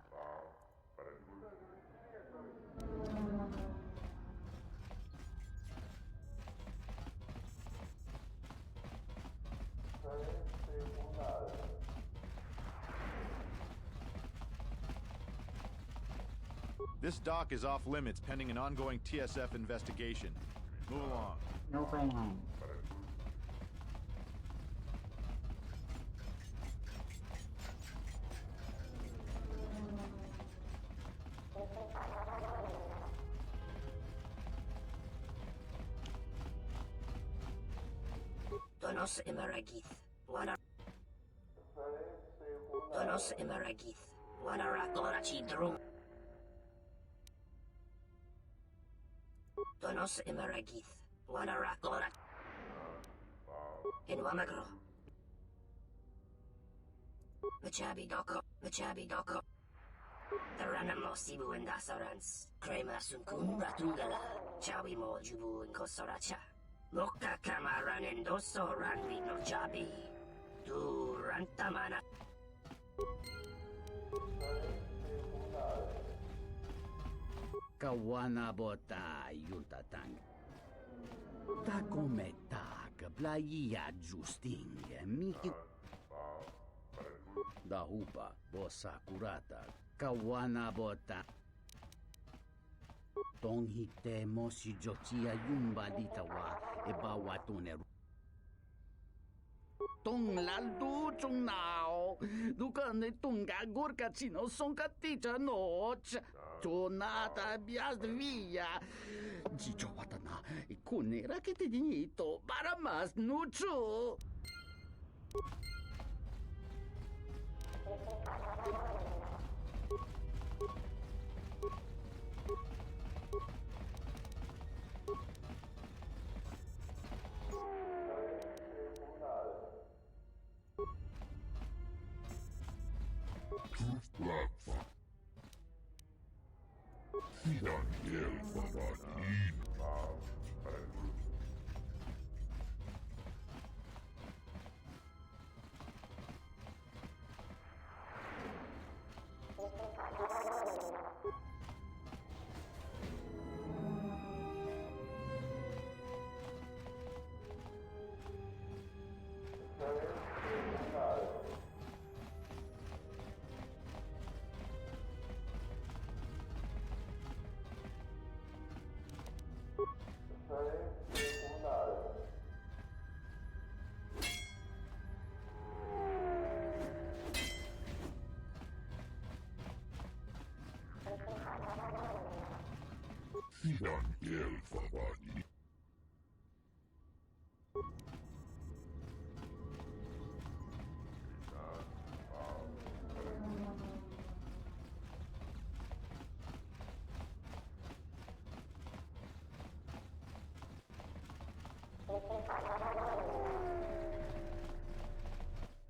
This dock is off limits pending an ongoing TSF investigation. Move along. No problem. Donos Emeragith. Donos Emeragith. Wanara Chidrum. Donos Emeragith. Wanara In Wamagro. Machabi Doko. The Ranamo Sibu and Dasarans. Krema Sunkun Ratungala. Chawi Mo Jubu and Kosoracha. Moka Kamaran and Doso Ranvi no Chabi. Du Rantamana. Kawana bota yuntatang. Takometak, Blaia Justing, Miki. Dahupa, Bosa Kurata, Kawana bota. Tonghite Mosi Jotia Yumba Litawa, Ebawatune. Tong laldu chung nao, Dukane tunga gurka chino sonka ticha noch. Tonata bias via. Gicho watana, ikunera che te dinito, baramas nucho.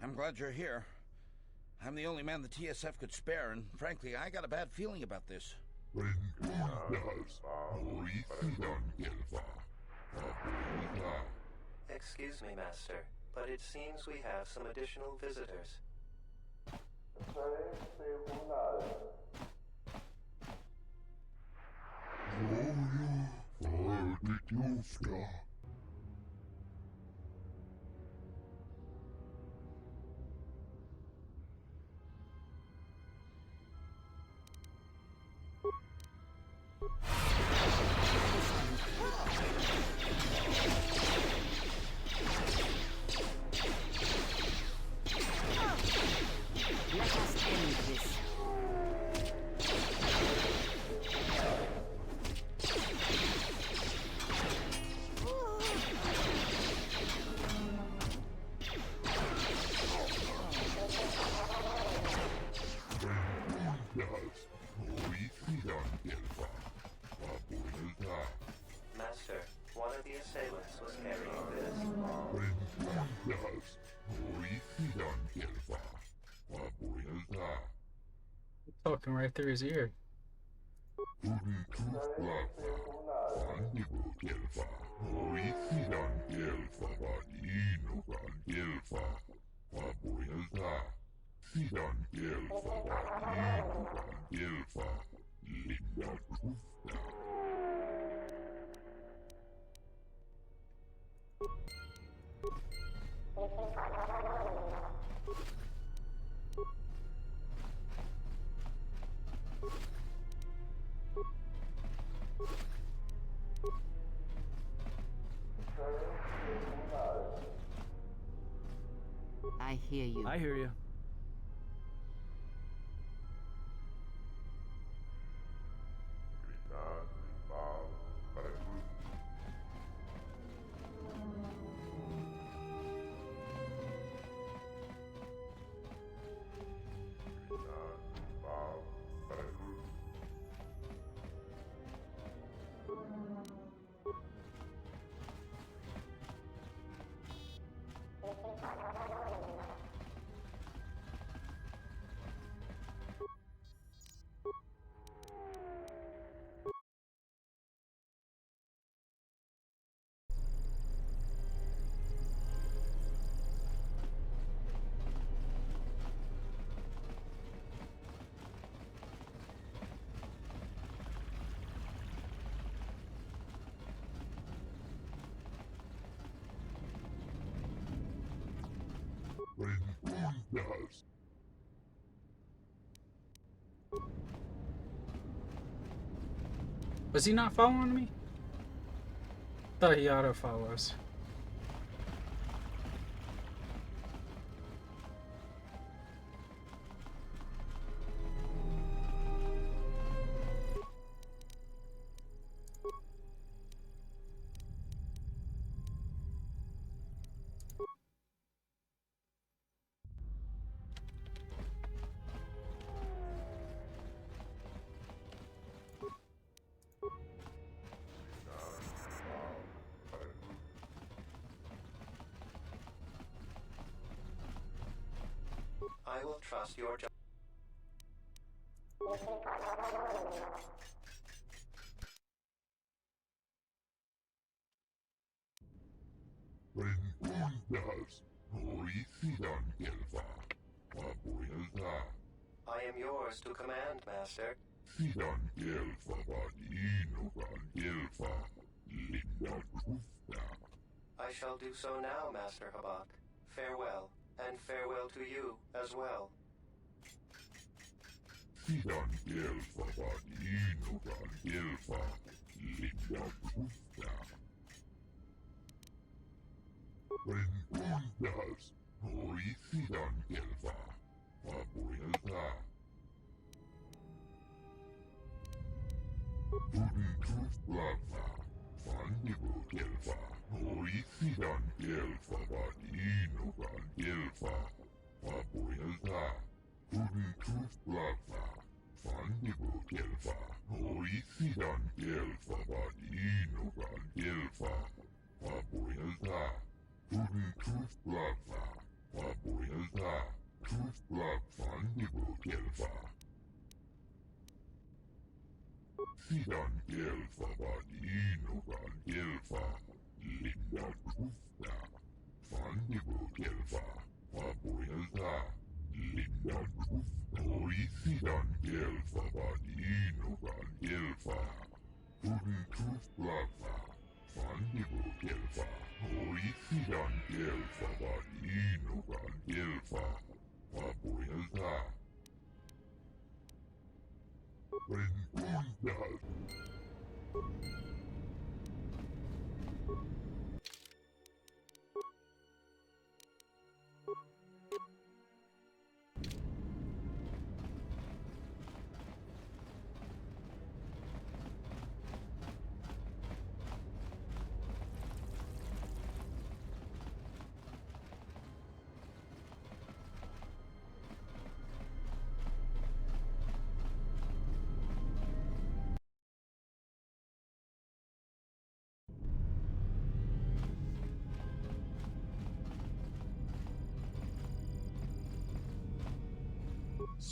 I'm glad you're here. I'm the only man the TSF could spare, and frankly, I got a bad feeling about this. Excuse me, Master, but it seems we have some additional visitors. Talking right through his ear. I hear you. I hear you. Was he not following me? Thought he auto follows. I will trust your judgment. I am yours to command, Master. I shall do so now, Master Habak. Farewell, and farewell to you as well.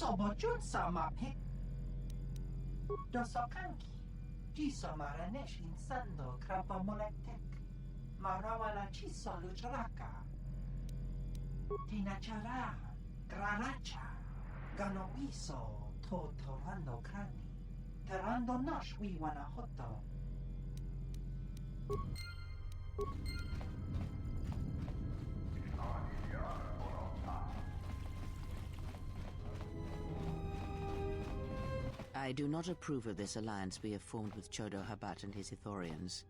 Sobojun sama pek. Dosokanki. Jiso maranesh insando krapa molektek. Marawala chiso lujaraka. Tinachara. Graracha. Ganowiso. Totorando krani. Terando nash wiwana hoto. I do not approve of this alliance we have formed with Chodo Habat and his Ithorians.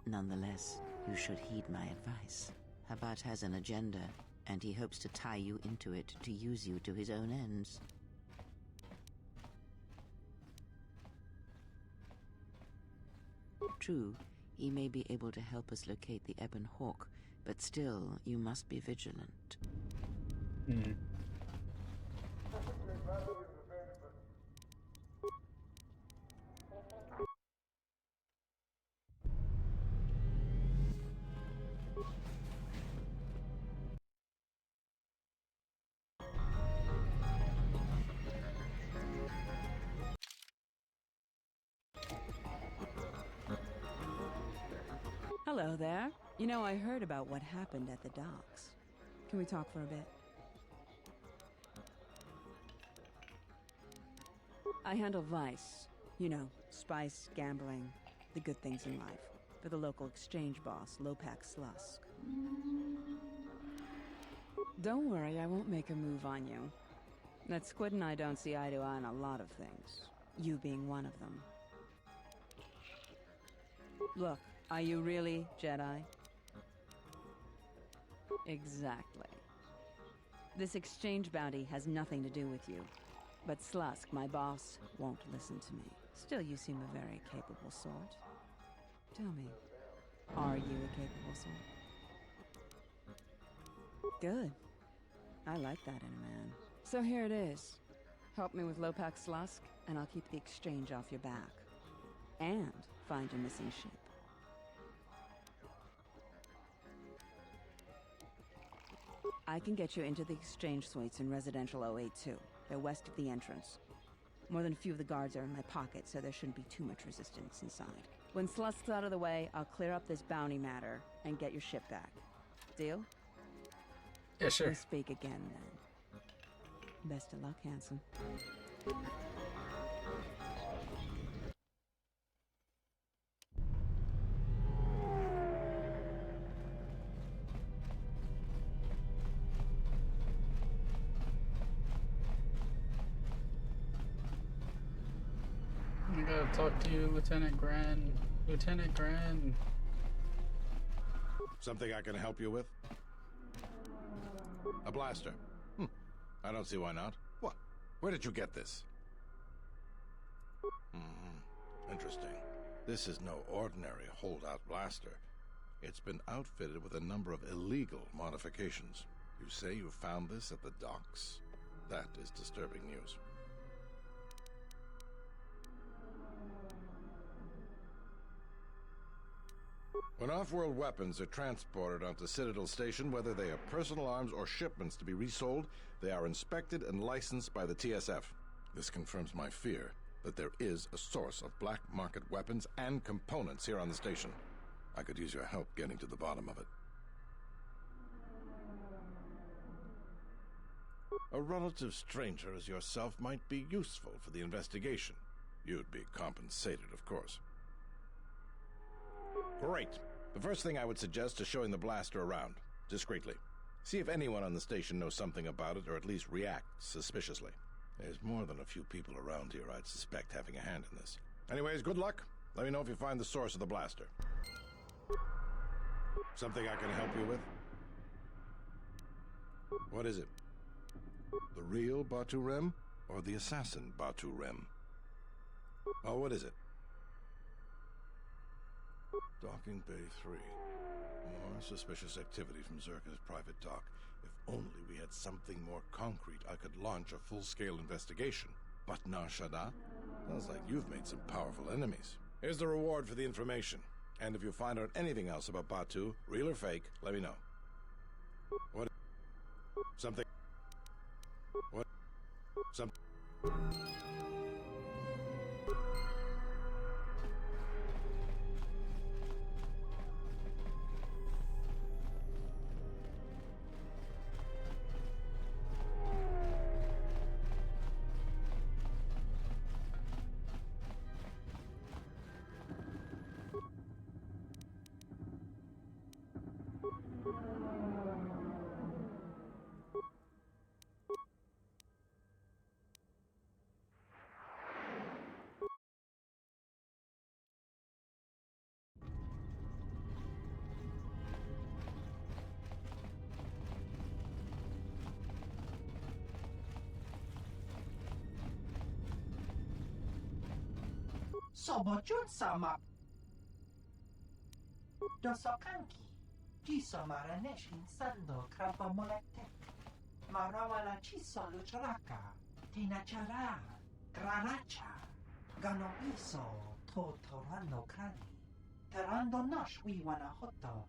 Nonetheless, you should heed my advice. Habat has an agenda, and he hopes to tie you into it to use you to his own ends. True, he may be able to help us locate the Ebon Hawk, but still, you must be vigilant. Hello there. You know, I heard about what happened at the docks. Can we talk for a bit? I handle vice. You know, spice, gambling, the good things in life. For the local exchange boss, Lopak Slusk. Don't worry, I won't make a move on you. That Squid and I don't see eye to eye on a lot of things. You being one of them. Look, are you really Jedi? Exactly. This exchange bounty has nothing to do with you. But Slusk, my boss, won't listen to me. Still, you seem a very capable sort. Tell me, are you a capable sort? Good. I like that in a man. So here it is. Help me with Lopak Slusk, and I'll keep the exchange off your back. And find your missing ship. I can get you into the exchange suites in Residential 082. They're west of the entrance. More than a few of the guards are in my pocket, so there shouldn't be too much resistance inside. When Slusk's out of the way, I'll clear up this bounty matter and get your ship back. Deal? Yeah, sure. We'll speak again then. Best of luck, handsome. I gotta talk to you, Lieutenant Gran. Lieutenant Gran. Something I can help you with? A blaster. I don't see why not. What? Where did you get this? Interesting. This is no ordinary holdout blaster. It's been outfitted with a number of illegal modifications. You say you found this at the docks? That is disturbing news. When off-world weapons are transported onto Citadel Station, whether they are personal arms or shipments to be resold, they are inspected and licensed by the TSF. This confirms my fear that there is a source of black market weapons and components here on the station. I could use your help getting to the bottom of it. A relative stranger as yourself might be useful for the investigation. You'd be compensated, of course. Great. The first thing I would suggest is showing the blaster around, discreetly. See if anyone on the station knows something about it, or at least reacts suspiciously. There's more than a few people around here I'd suspect having a hand in this. Anyways, good luck. Let me know if you find the source of the blaster. Something I can help you with? What is it? The real Batu Rem, or the assassin Batu Rem? Oh, what is it? Docking Bay 3. More suspicious activity from Zerka's private dock. If only we had something more concrete, I could launch a full-scale investigation. But Nar Shaddaa? Sounds like you've made some powerful enemies. Here's the reward for the information. And if you find out anything else about Batu, real or fake, let me know. What Some... Sobojun sama. Dosokanki. Jiso maranesh insando krapa moletek. Marawala chiso lucharaka. Tinachara. Graracha. Gano iso to torano krani. Terando nosh wiwana hoto.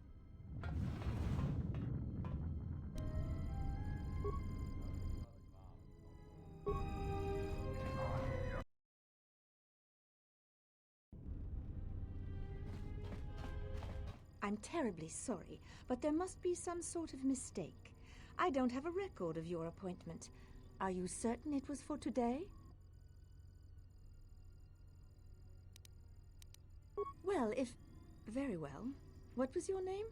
I'm terribly sorry, but there must be some sort of mistake. I don't have a record of your appointment. Are you certain it was for today? Well, if... Very well. What was your name?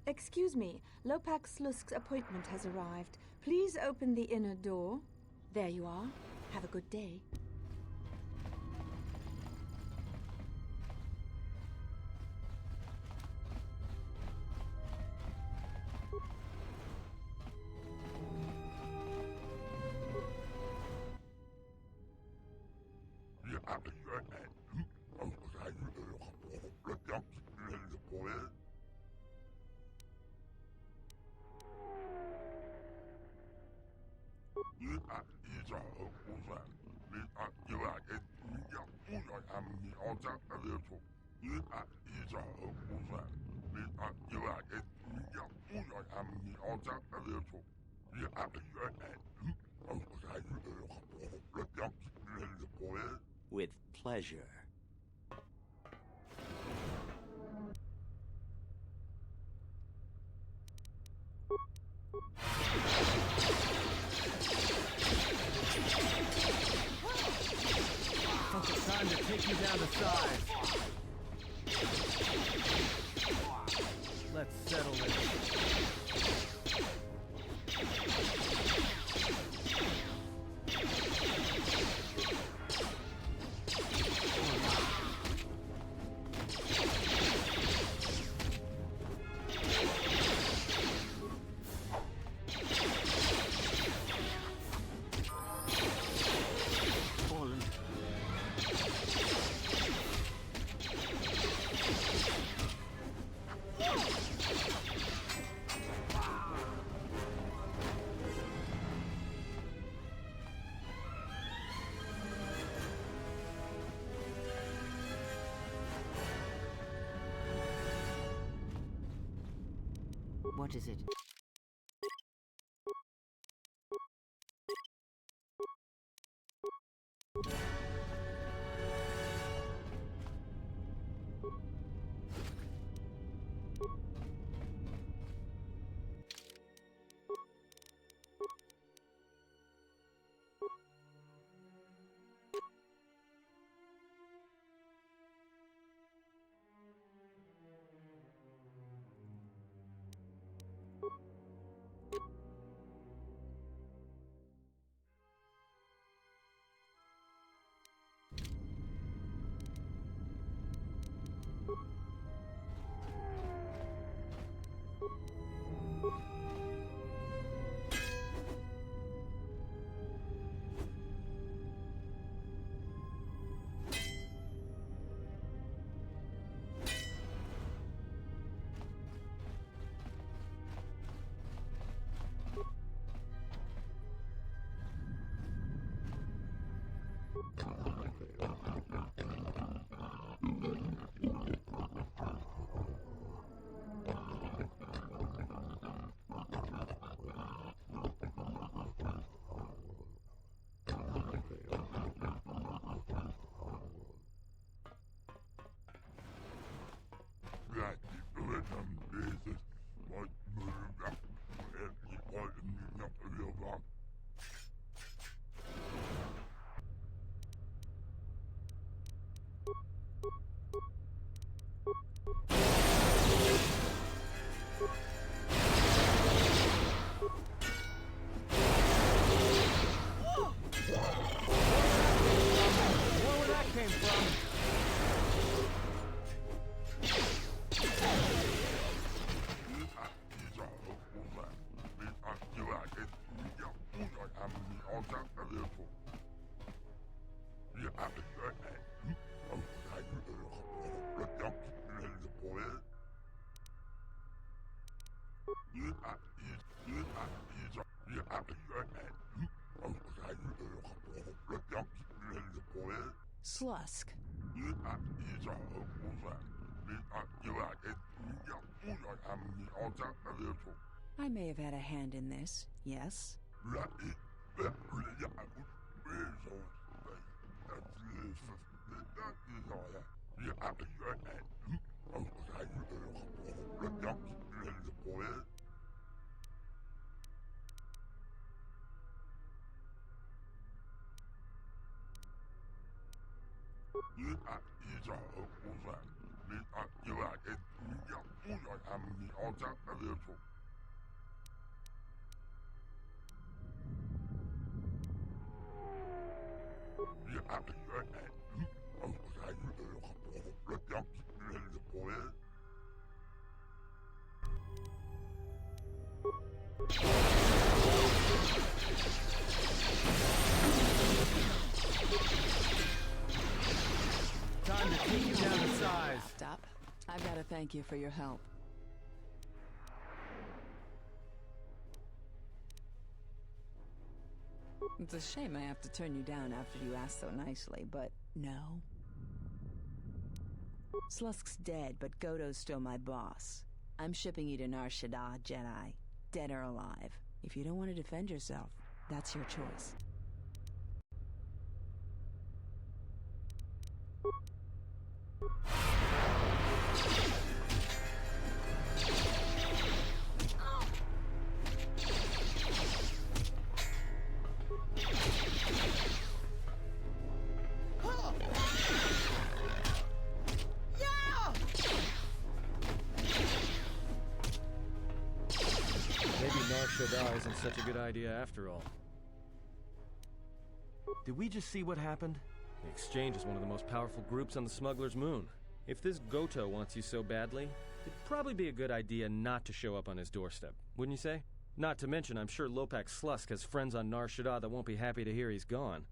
Excuse me, Lopak Slusk's appointment has arrived. Please open the inner door. There you are. Have a good day. With pleasure. It's time to take you down the side. Let's settle this. What is it? Slusk. I may have had a hand in this, yes? Time to take you down to size. Stop. I've got to thank you for your help. It's a shame I have to turn you down after you asked so nicely, but no. Slusk's dead, but Godo's still my boss. I'm shipping you to Nar Shaddaa, Jedi. Dead or alive. If you don't want to defend yourself, that's your choice. Maybe Nar Shaddaa isn't such a good idea after all. Did we just see what happened? The Exchange is one of the most powerful groups on the Smuggler's Moon. If this Goto wants you so badly, it'd probably be a good idea not to show up on his doorstep, wouldn't you say? Not to mention, I'm sure Lopak Slusk has friends on Nar Shaddaa that won't be happy to hear he's gone.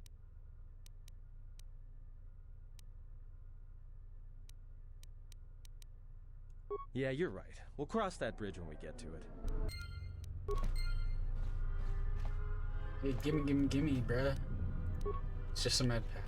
Yeah, you're right. We'll cross that bridge when we get to it. Hey, gimme, bruh. It's just a med pack.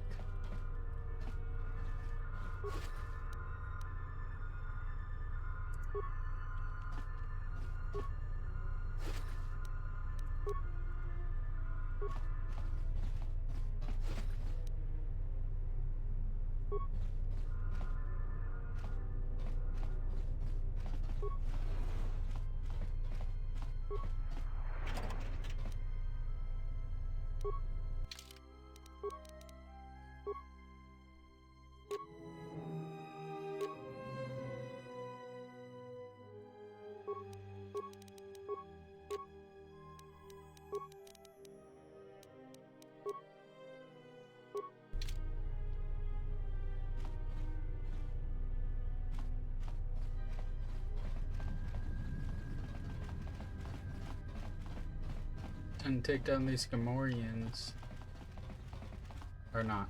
And take down these Gamorreans. Or not.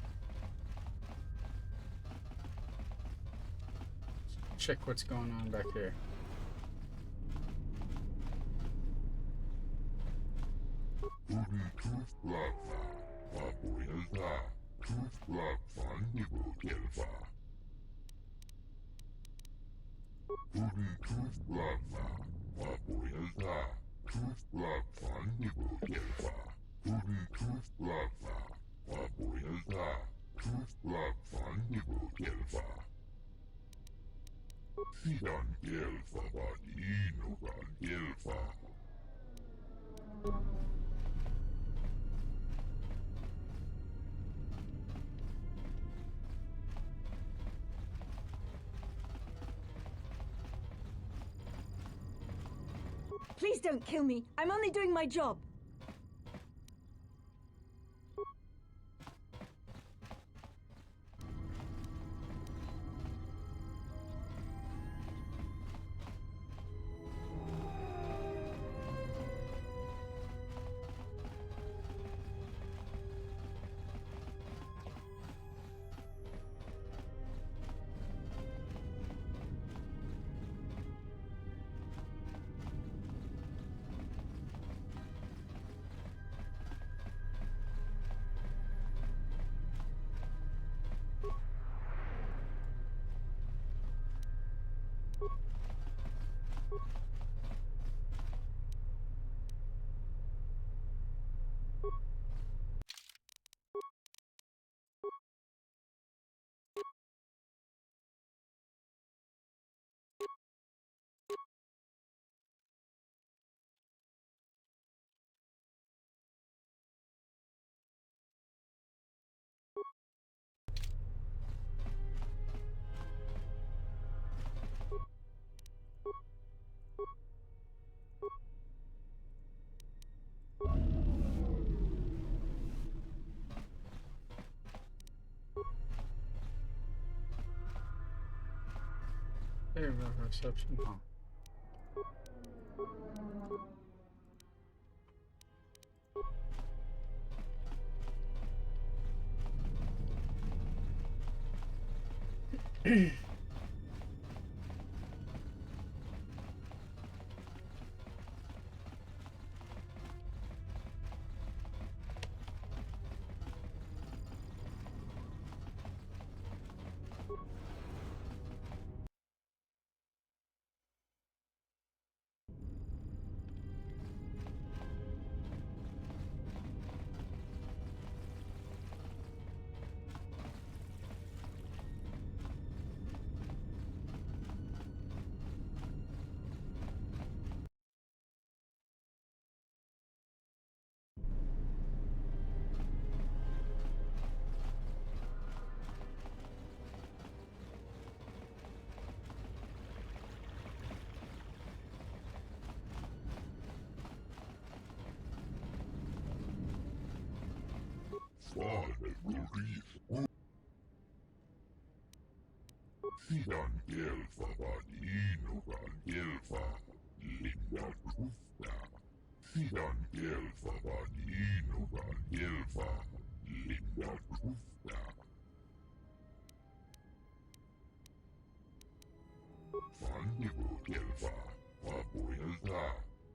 Check what's going on back here. Please don't kill me. I'm only doing my job. Hey, reception hall. Sidan Gelfa Vadinugan Gelfa Linda Tufta. Sidan Gelfa Vadinugan Gelfa Linda Tufta. Fandigo Gelfa Vapuelta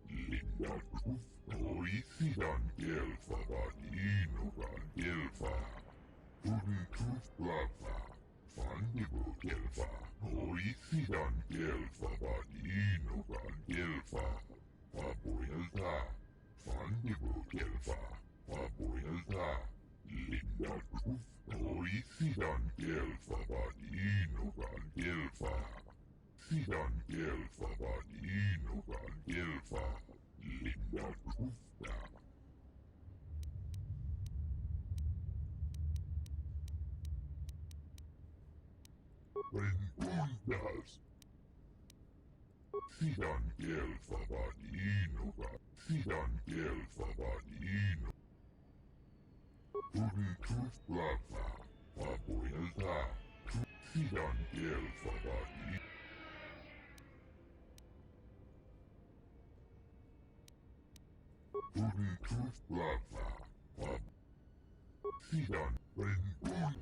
Linda Tufta. Oi Sidan Gelfa Vadinugan Gelfa Turi Tufta. Fandigo Gelfa, Oisidan Gelfa, Vadinugan Gelfa, Vapuelta. Fandigo Gelfa, Vapuelta. Linda Tufta. Oisidan Gelfa, Vadinugan Gelfa. Sidan Gelfa, Vadinugan Gelfa, Linda Tufta. Renundas. Sidan Gelfa Vadinuga. Sidan Gelfa Vadinu. Turi Tuflava. Vapuelta. Sidan Gelfa Vadinu. Turi Tuflava. Sidan Renundas.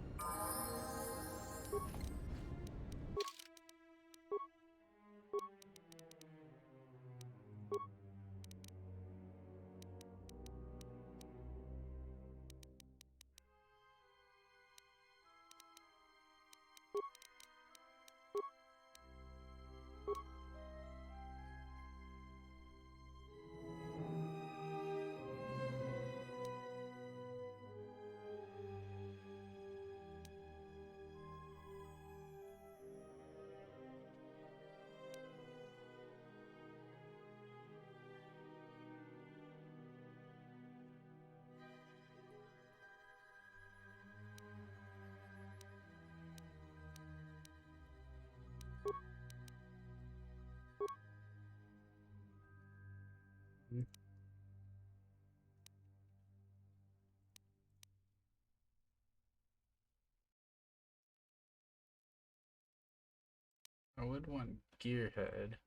I would want Gearhead.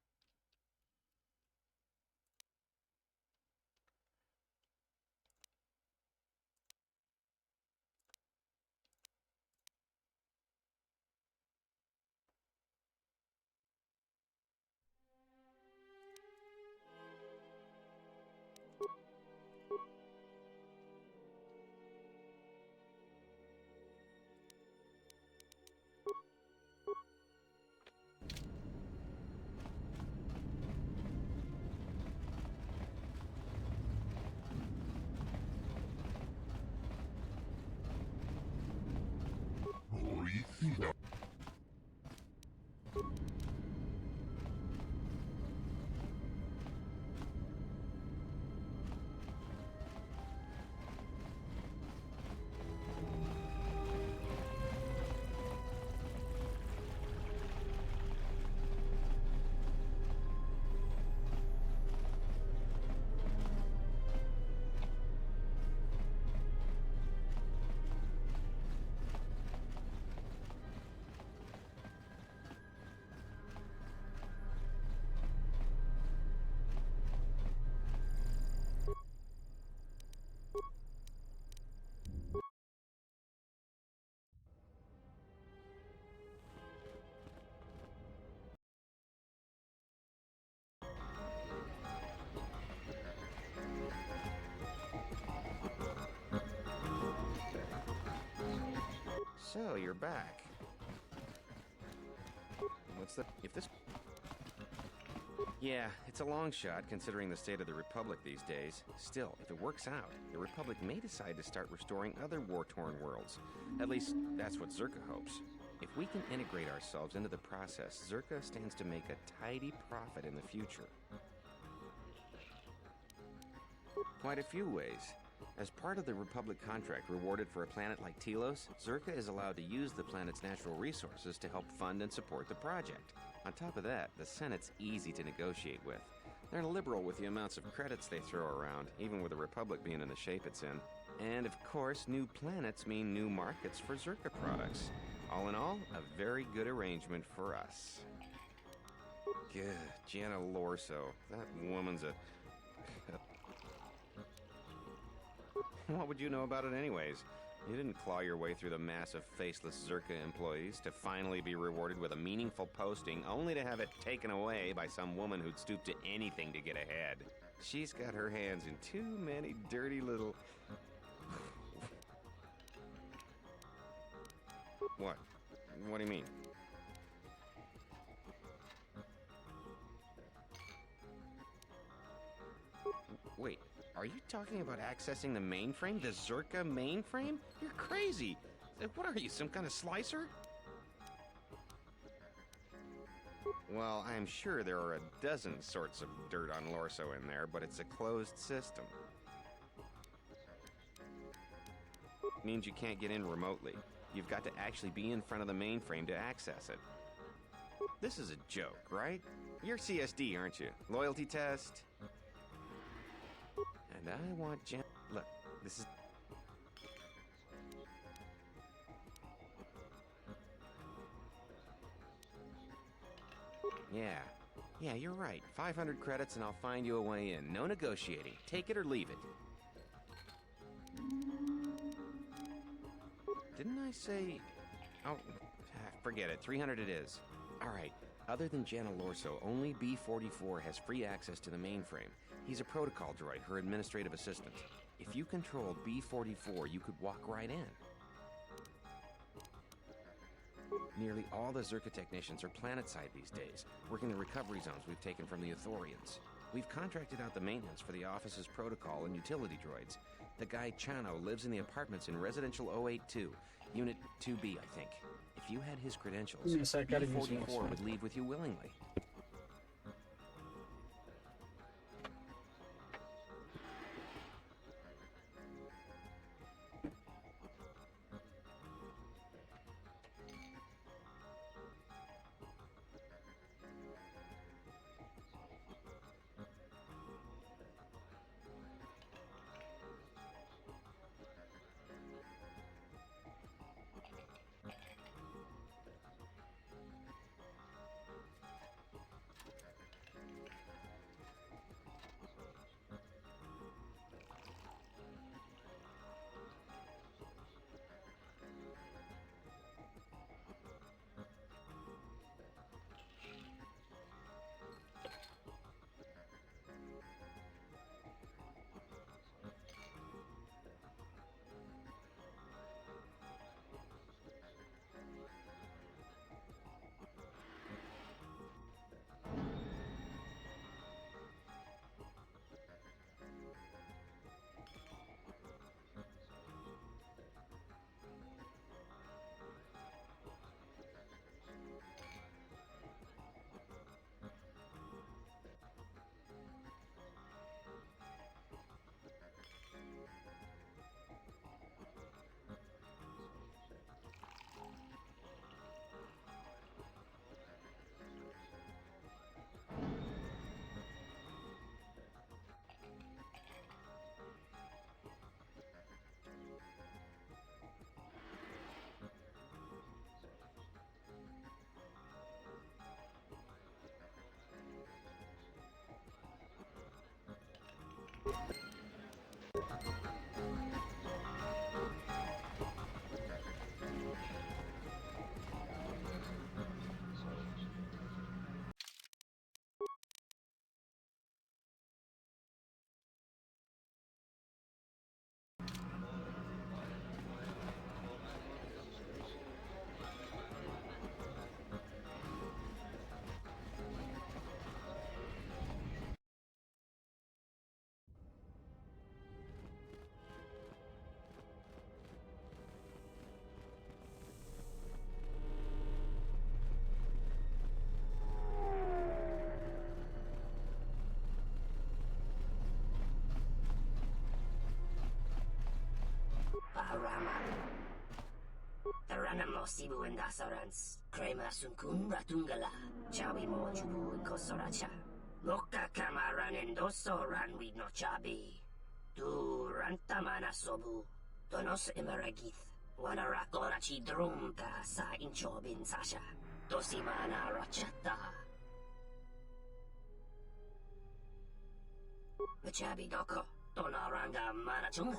So, you're back. What's the... if this... Yeah, it's a long shot considering the state of the Republic these days. Still, if it works out, the Republic may decide to start restoring other war-torn worlds. At least, that's what Zerka hopes. If we can integrate ourselves into the process, Zerka stands to make a tidy profit in the future. Quite a few ways. As part of the Republic contract rewarded for a planet like Telos, Zerka is allowed to use the planet's natural resources to help fund and support the project. On top of that, the Senate's easy to negotiate with. They're liberal with the amounts of credits they throw around, even with the Republic being in the shape it's in. And of course, new planets mean new markets for Zerka products. All in all, a very good arrangement for us. Good, Gianna Lorso. That woman's a... What would you know about it anyways? You didn't claw your way through the mass of faceless Zerka employees to finally be rewarded with a meaningful posting, only to have it taken away by some woman who'd stoop to anything to get ahead. She's got her hands in too many dirty little... What? What do you mean? Wait, are you talking about accessing the mainframe? The Zerka mainframe? You're crazy! What are you, some kind of slicer? Well, I'm sure there are a dozen sorts of dirt on Lorso in there, but it's a closed system. Means you can't get in remotely. You've got to actually be in front of the mainframe to access it. This is a joke, right? You're CSD, aren't you? Loyalty test? And I want Look, this is... Yeah, you're right. 500 credits and I'll find you a way in. No negotiating. Take it or leave it. Didn't I say... Oh, forget it. 300 it is. Alright, other than Gianna Lorso, only B-44 has free access to the mainframe. He's a protocol droid, her administrative assistant. If you controlled B-44, you could walk right in. Nearly all the Zerka technicians are planetside these days, working the recovery zones we've taken from the Ithorians. We've contracted out the maintenance for the office's protocol and utility droids. The guy Chano lives in the apartments in Residential 082, Unit 2B, I think. If you had his credentials, Yes, I gotta use B-44 one. would leave with you willingly. Parama. Taranamo Sibu and Dasarans, Krema Sunkun Ratungala, Chawi Mo Jubu and Kosoracha. Loka Kamaran and Doso Ran with no Chabi. Du Rantamana Sobu, Donos Emeragith, Wanarakorachi Drumka Sa Inchobin Sasha, Dosimana Rachata. Chabi Doko, Donaranga Manachunga.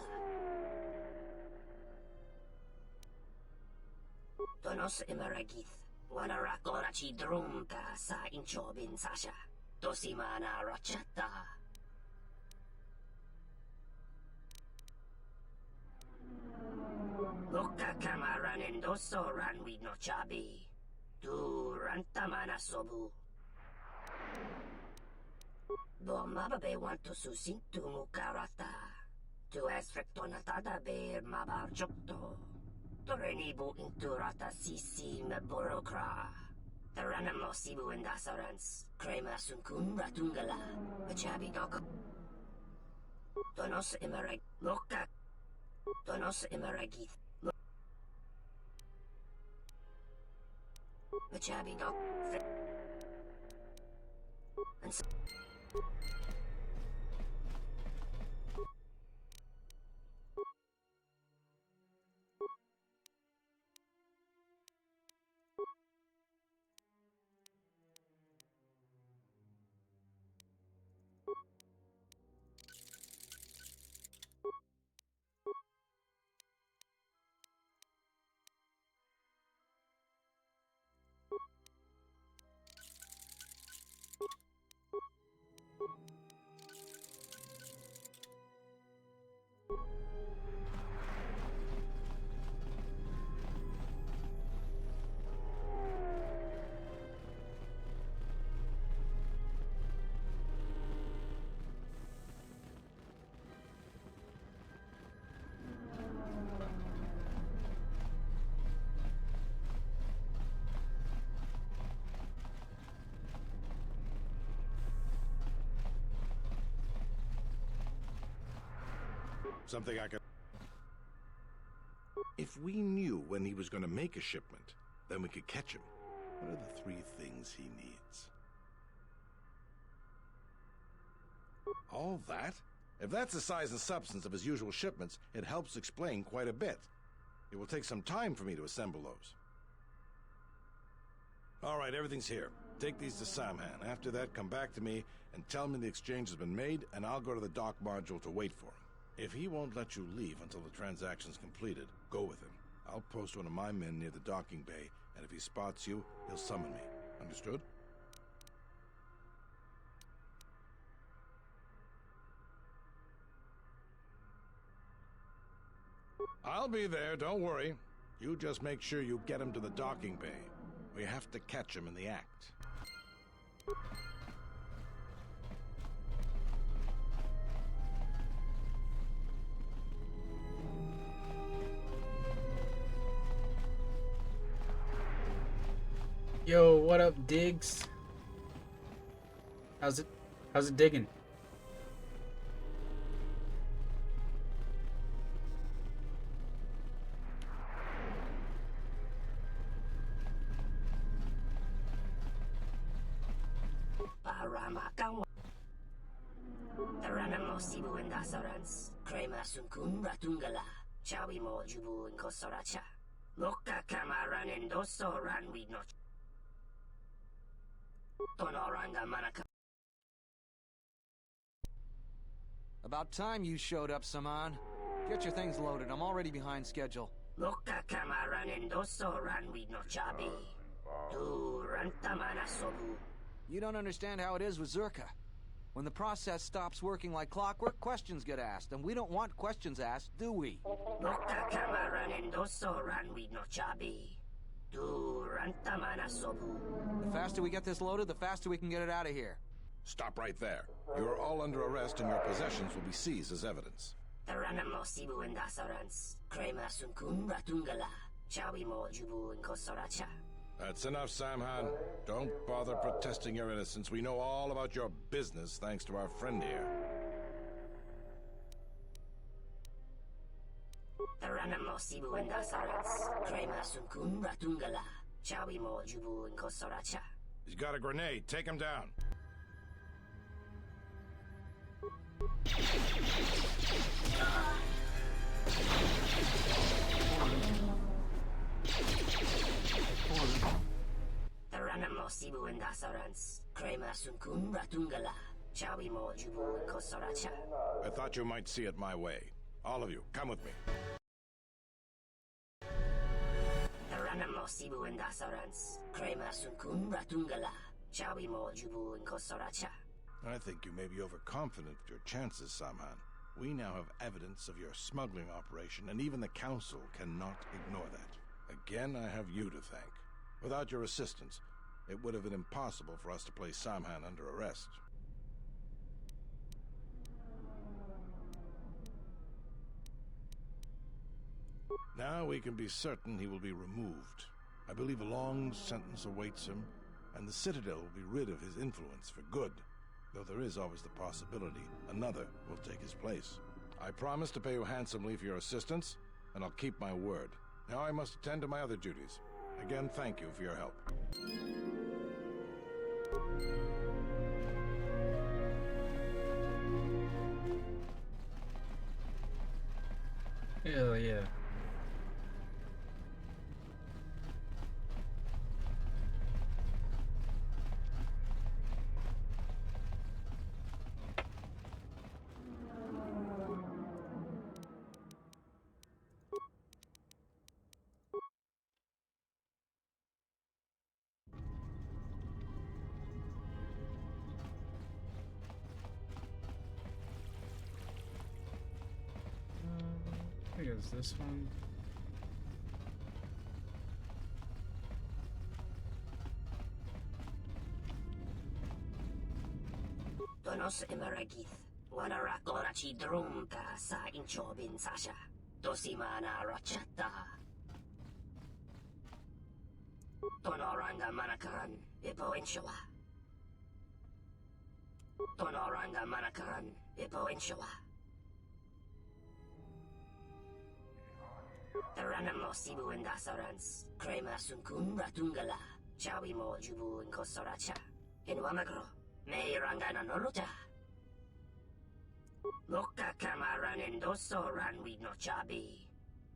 Donos Emeragith, Wanarakorachi Drumka Sa Inchobin Sasha, Dosimana Rachata. Loka Kamaran and Doso Ran with no Chabi. Du Rantamana Sobu. Mababe want to susintu mukarata. Tu esfrektonatada be mabar jokto. Torenibu inturata sisi meborokra. Taranamo sibu and dasarans. Krema sunkun ratungala. Machabi doko. Donos emerag. Loka. Donos emeragith. Machabi dok. And so. Something I could... If we knew when he was going to make a shipment, then we could catch him. What are the 3 things he needs? All that? If that's the size and substance of his usual shipments, it helps explain quite a bit. It will take some time for me to assemble those. All right, everything's here. Take these to Samhan. After that, come back to me and tell me the exchange has been made, and I'll go to the dock module to wait for him. If he won't let you leave until the transaction's completed, go with him. I'll post one of my men near the docking bay, and if he spots you, he'll summon me. Understood? I'll be there, don't worry. You just make sure you get him to the docking bay. We have to catch him in the act. Yo, what up, Diggs? How's it digging? Taranamo sibu and dasarans. Krema sunkun ratungala. Chawi mo jubu and kosoracha. Loka kamaran and doso ran with no. About time you showed up, Saman. Get your things loaded. I'm already behind schedule. Loka kamaran and doso ran with no chabi. Du rantamana sobu. You don't understand how it is with Zerka. When the process stops working like clockwork, questions get asked, and we don't want questions asked, do we? Loka kamaran and doso ran with no chabi. The faster we get this loaded, the faster we can get it out of here. Stop right there. You are all under arrest and your possessions will be seized as evidence. Taranamo sibu and dasarans. Krema sunkun ratungala. Chawi mo jubu and kosoracha. That's enough, Samhan. Don't bother protesting your innocence. We know all about your business thanks to our friend here. Taranamo mo sibu enda sarats. Krema sunkun ratungala. Chawi mo jubu in kosoracha. He's got a grenade. Take him down. Tarana mo sibu enda sarats. Krema sunkun ratungala. Chawi mo jubu in kosoracha. I thought you might see it my way. All of you, come with me. Tarana mo sibu enda sarats. Krema sunkun ratungala. Chawi mo jubu in kosoracha. I think you may be overconfident of your chances, Samhan. We now have evidence of your smuggling operation, and even the Council cannot ignore that. Again, I have you to thank. Without your assistance, it would have been impossible for us to place Samhan under arrest. Now we can be certain he will be removed. I believe a long sentence awaits him, and the Citadel will be rid of his influence for good. Though there is always the possibility another will take his place. I promise to pay you handsomely for your assistance, and I'll keep my word. Now I must attend to my other duties. Again, thank you for your help. Hell yeah. I think it's this one. Donos emeragith. Wanara korachi drumka sa inchobin sasha. Dosimana rachata. Tonoranga manakaran. Ipo inshawa. Tonoranga manakaran. Ipo inshawa. Taranamo sibu and dasarans. Krema sunkun ratungala. Chawi mo jubu in kosoracha. In Wamagro. May rangana nolota. Boka kamaran endoso ran with no chabi.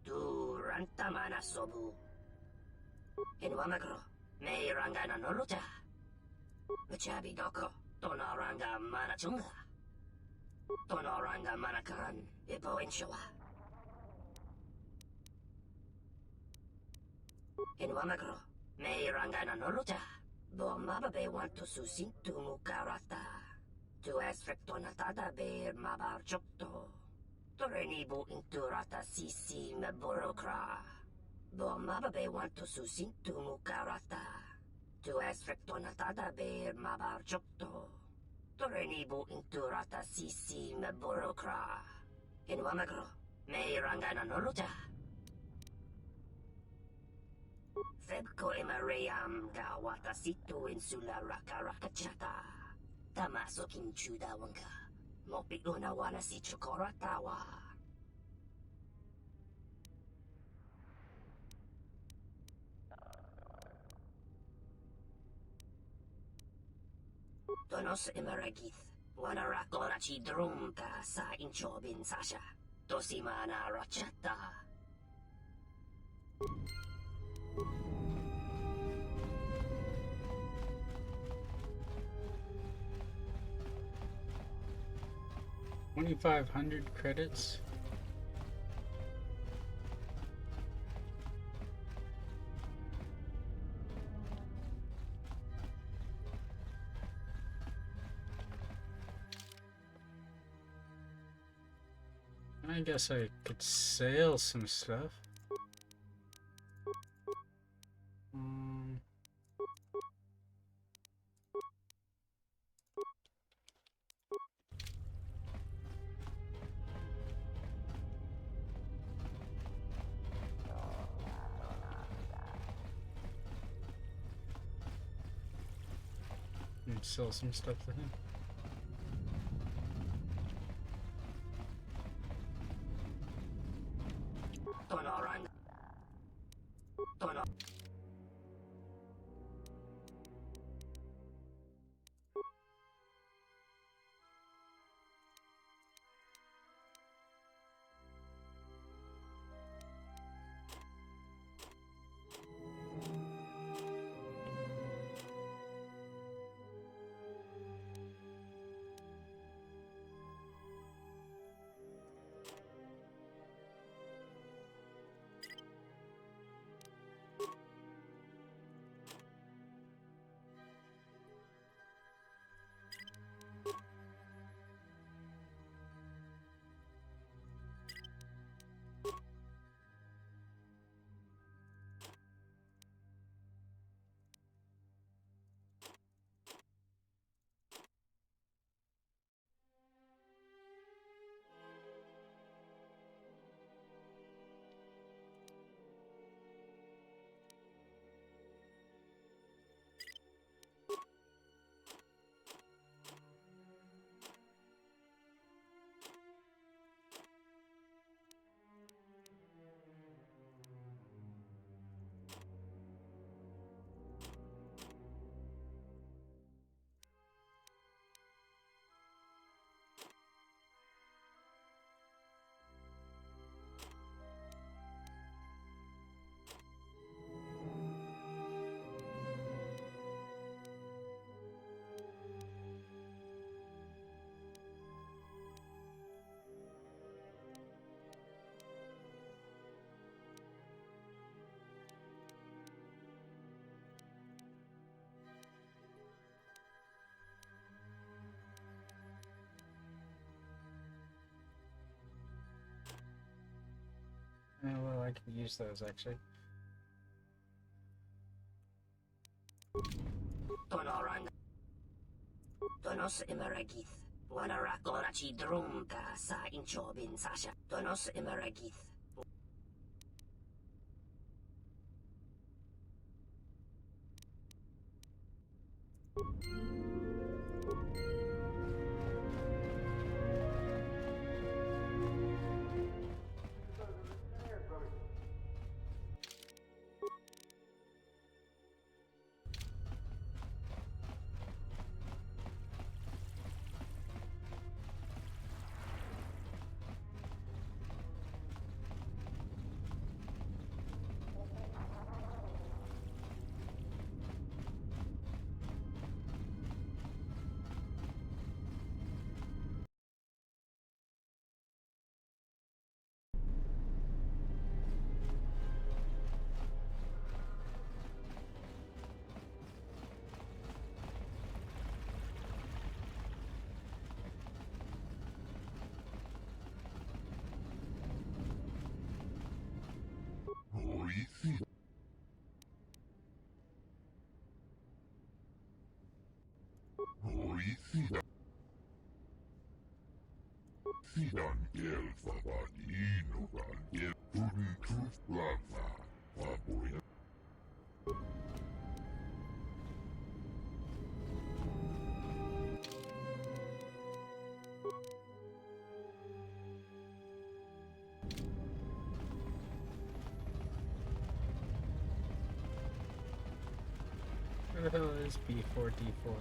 Du rantamana sobu. In Wamagro. May rangana nolota. Machabi doko. Tonoranga manachunga. Tonoranga manakaran. Ipo inshawa. In Wamagro, may rangana nolota. Bo mababe want to susin to mukarata. To aspecto natada be mabar chokto. To renibu inturata sisi me burokra. Bo mababe want to susin to mukarata. To aspecto natada be mabar chokto. To renibu inturata sisi me burokra. In Wamagro, may rangana nolota. Febko emarayam gawata situ insula raka rakachata. Tamaso kinchuda wanka. Mopi una wana si chokoratawa. Donos emaragith. Wana rakorachi drumka sa inchobin sasha. Tosimana rachata. 2,500 credits. I guess I could sell some stuff. Sell some stuff to him. I could use those actually. Donos Emeragith. Wanarakorachi Drumka sa Inchobin Sasha. Donos Emeragith. Sidan elfa vadinogan el tuntus plava vaporia. Where the hell is B4D4?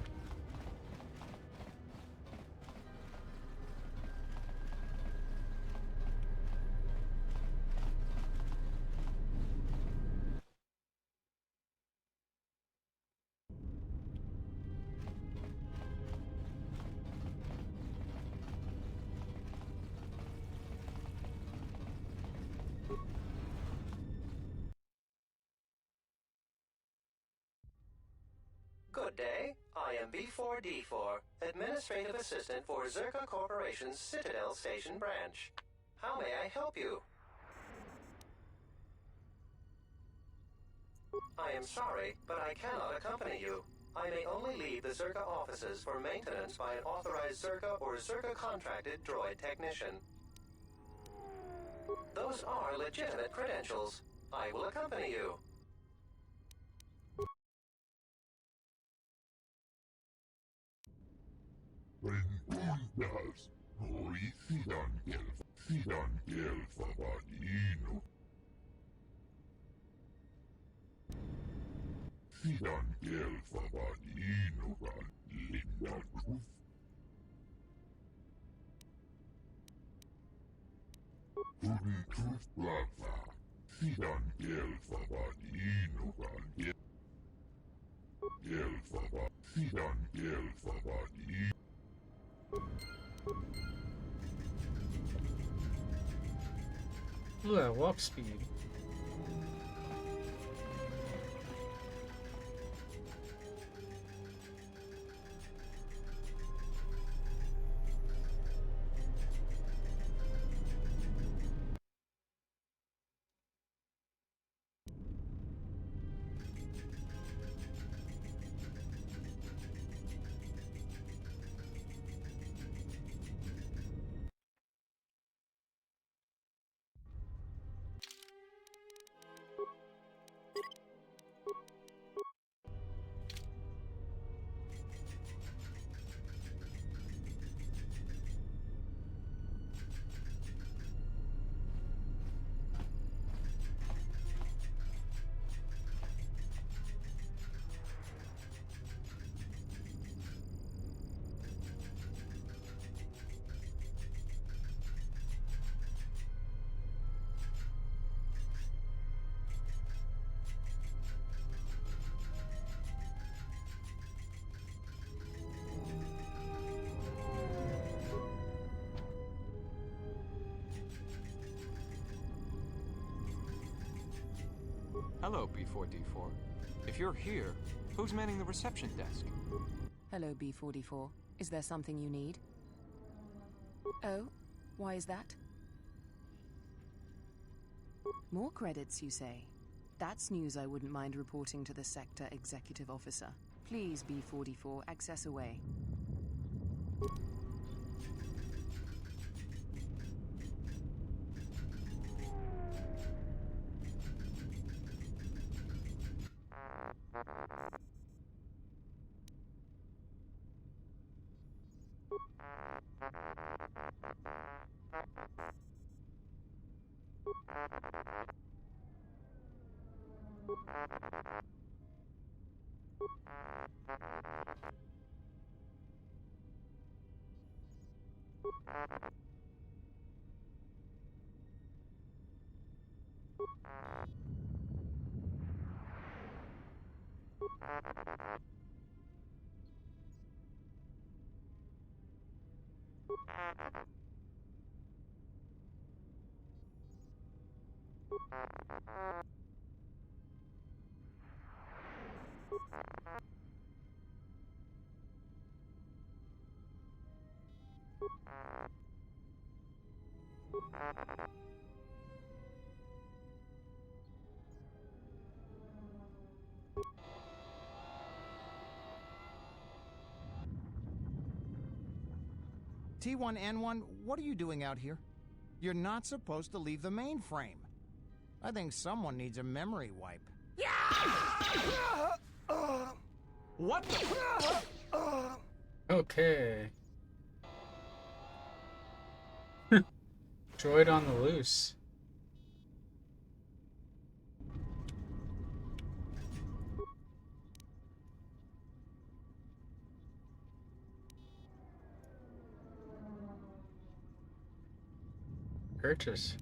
Good day. I am B4D4, Administrative Assistant for Zerka Corporation's Citadel Station branch. How may I help you? I am sorry, but I cannot accompany you. I may only leave the Zerka offices for maintenance by an authorized Zerka or Zerka contracted droid technician. Those are legitimate credentials. I will accompany you. Rentundas, hoi sidan elfa vadino. Sidan elfa vadinogan lindan ruf. Tuntus plava. Sidan elfa vadinogan elfa vadinogan. Sidan elfa vadinogan. Look at that walk speed. Hello, B4D4. If you're here, who's manning the reception desk? Hello, B44. Is there something you need? Oh, why is that? More credits, you say? That's news I wouldn't mind reporting to the Sector Executive Officer. Please, B44, access away. T1N1, what are you doing out here? You're not supposed to leave the mainframe. I think someone needs a memory wipe. What the? Okay. Droid on the loose. Purchase.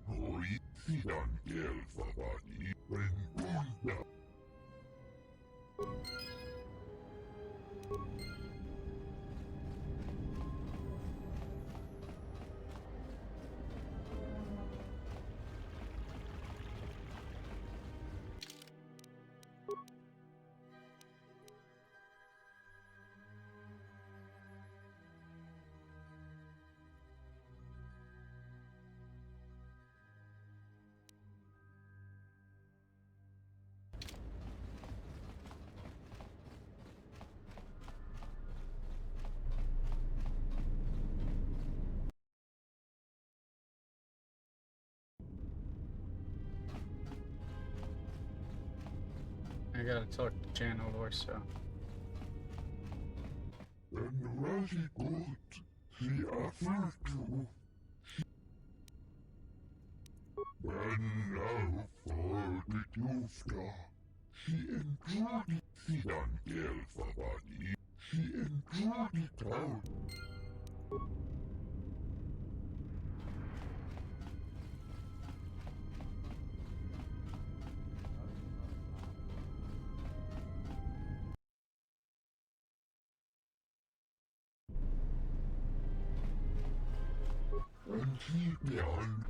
Hoitian kelfavani rendunda. I gotta talk to Channel Orso. Raji gut, sie erfüllte. Wenn auffolgt Jufta, sie entschuldigt sie dann Gelfavani, sie entschuldigt auch. Und hielt mir an.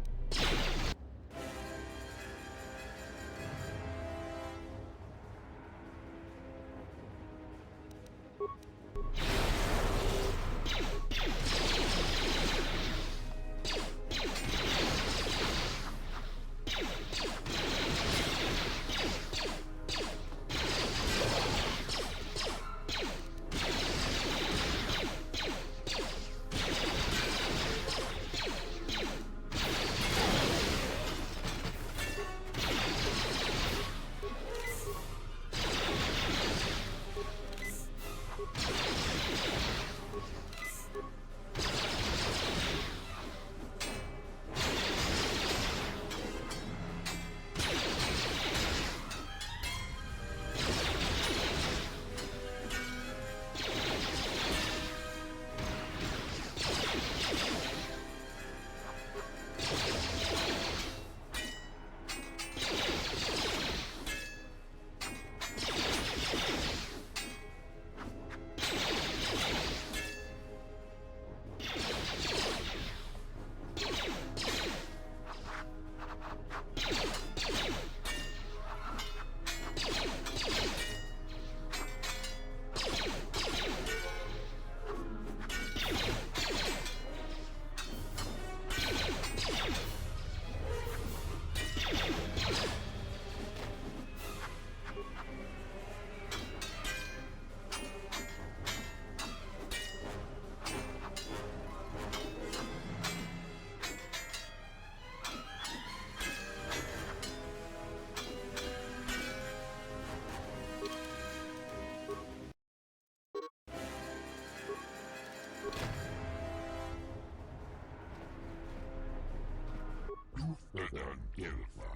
Juftadan Gelfa,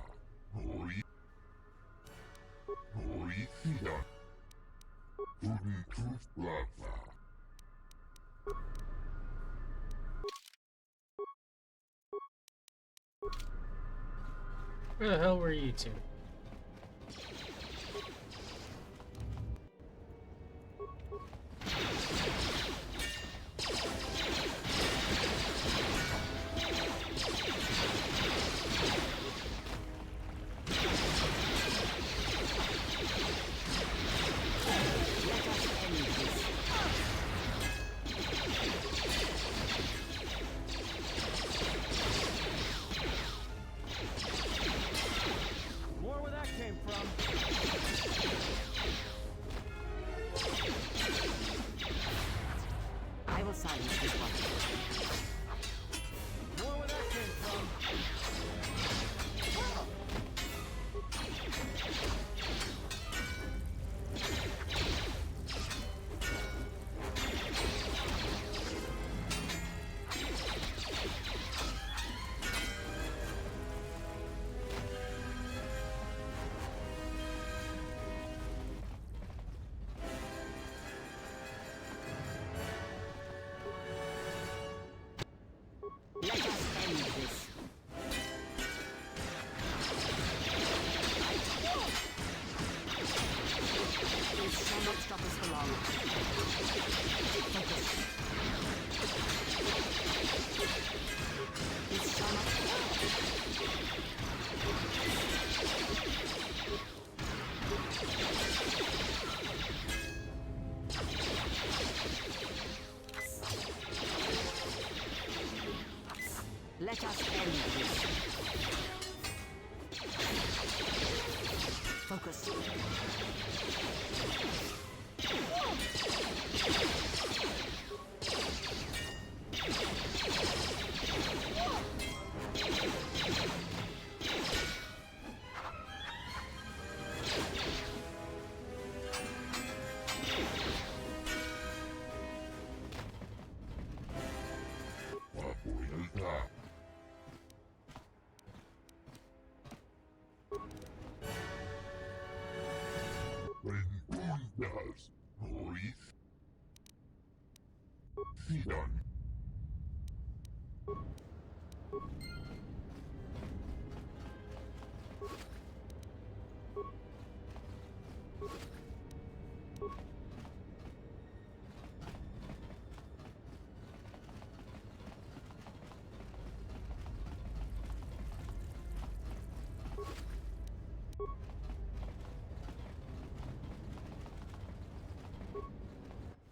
Hoitian, Wooden Tooth Lava. Where the hell were you two? More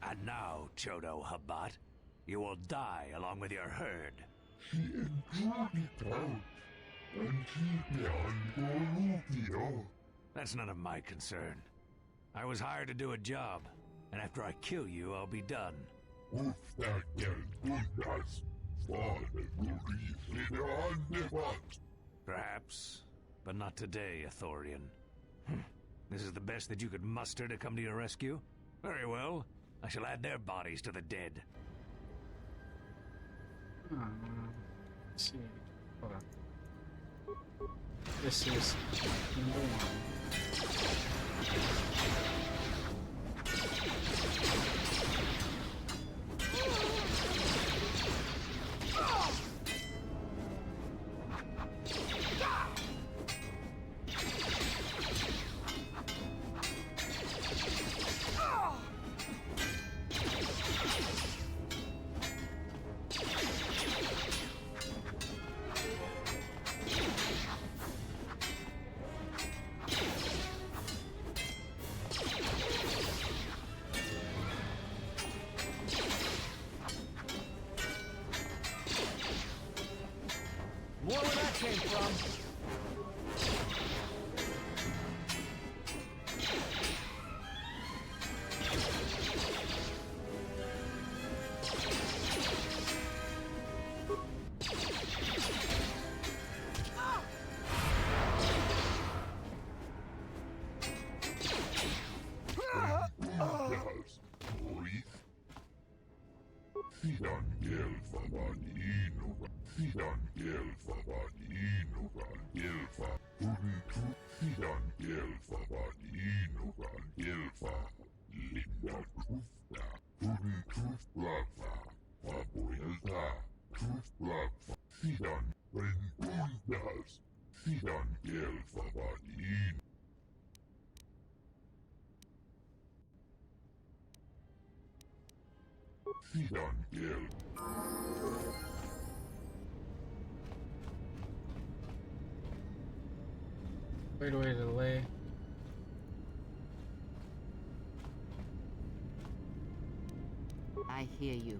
And now, Chodo Habat, you will die along with your herd. She intruded out, and she That's none of my concern. I was hired to do a job, and after I kill you, I'll be done. Perhaps, but not today, Athorian. This is the best that you could muster to come to your rescue? Very well. I shall add their bodies to the dead. Let's see. Hold on. This is number 1. More where that came from. Wait a way to delay. I hear you.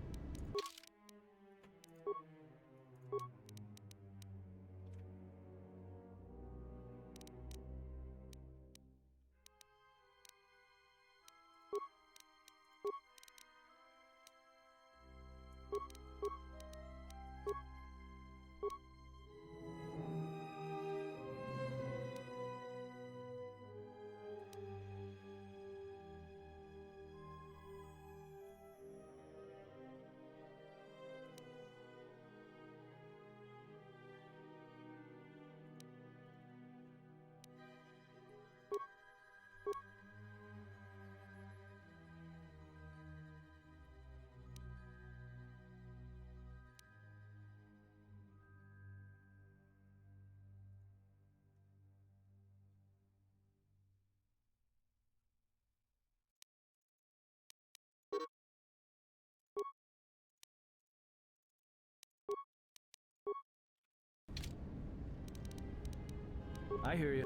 I hear you.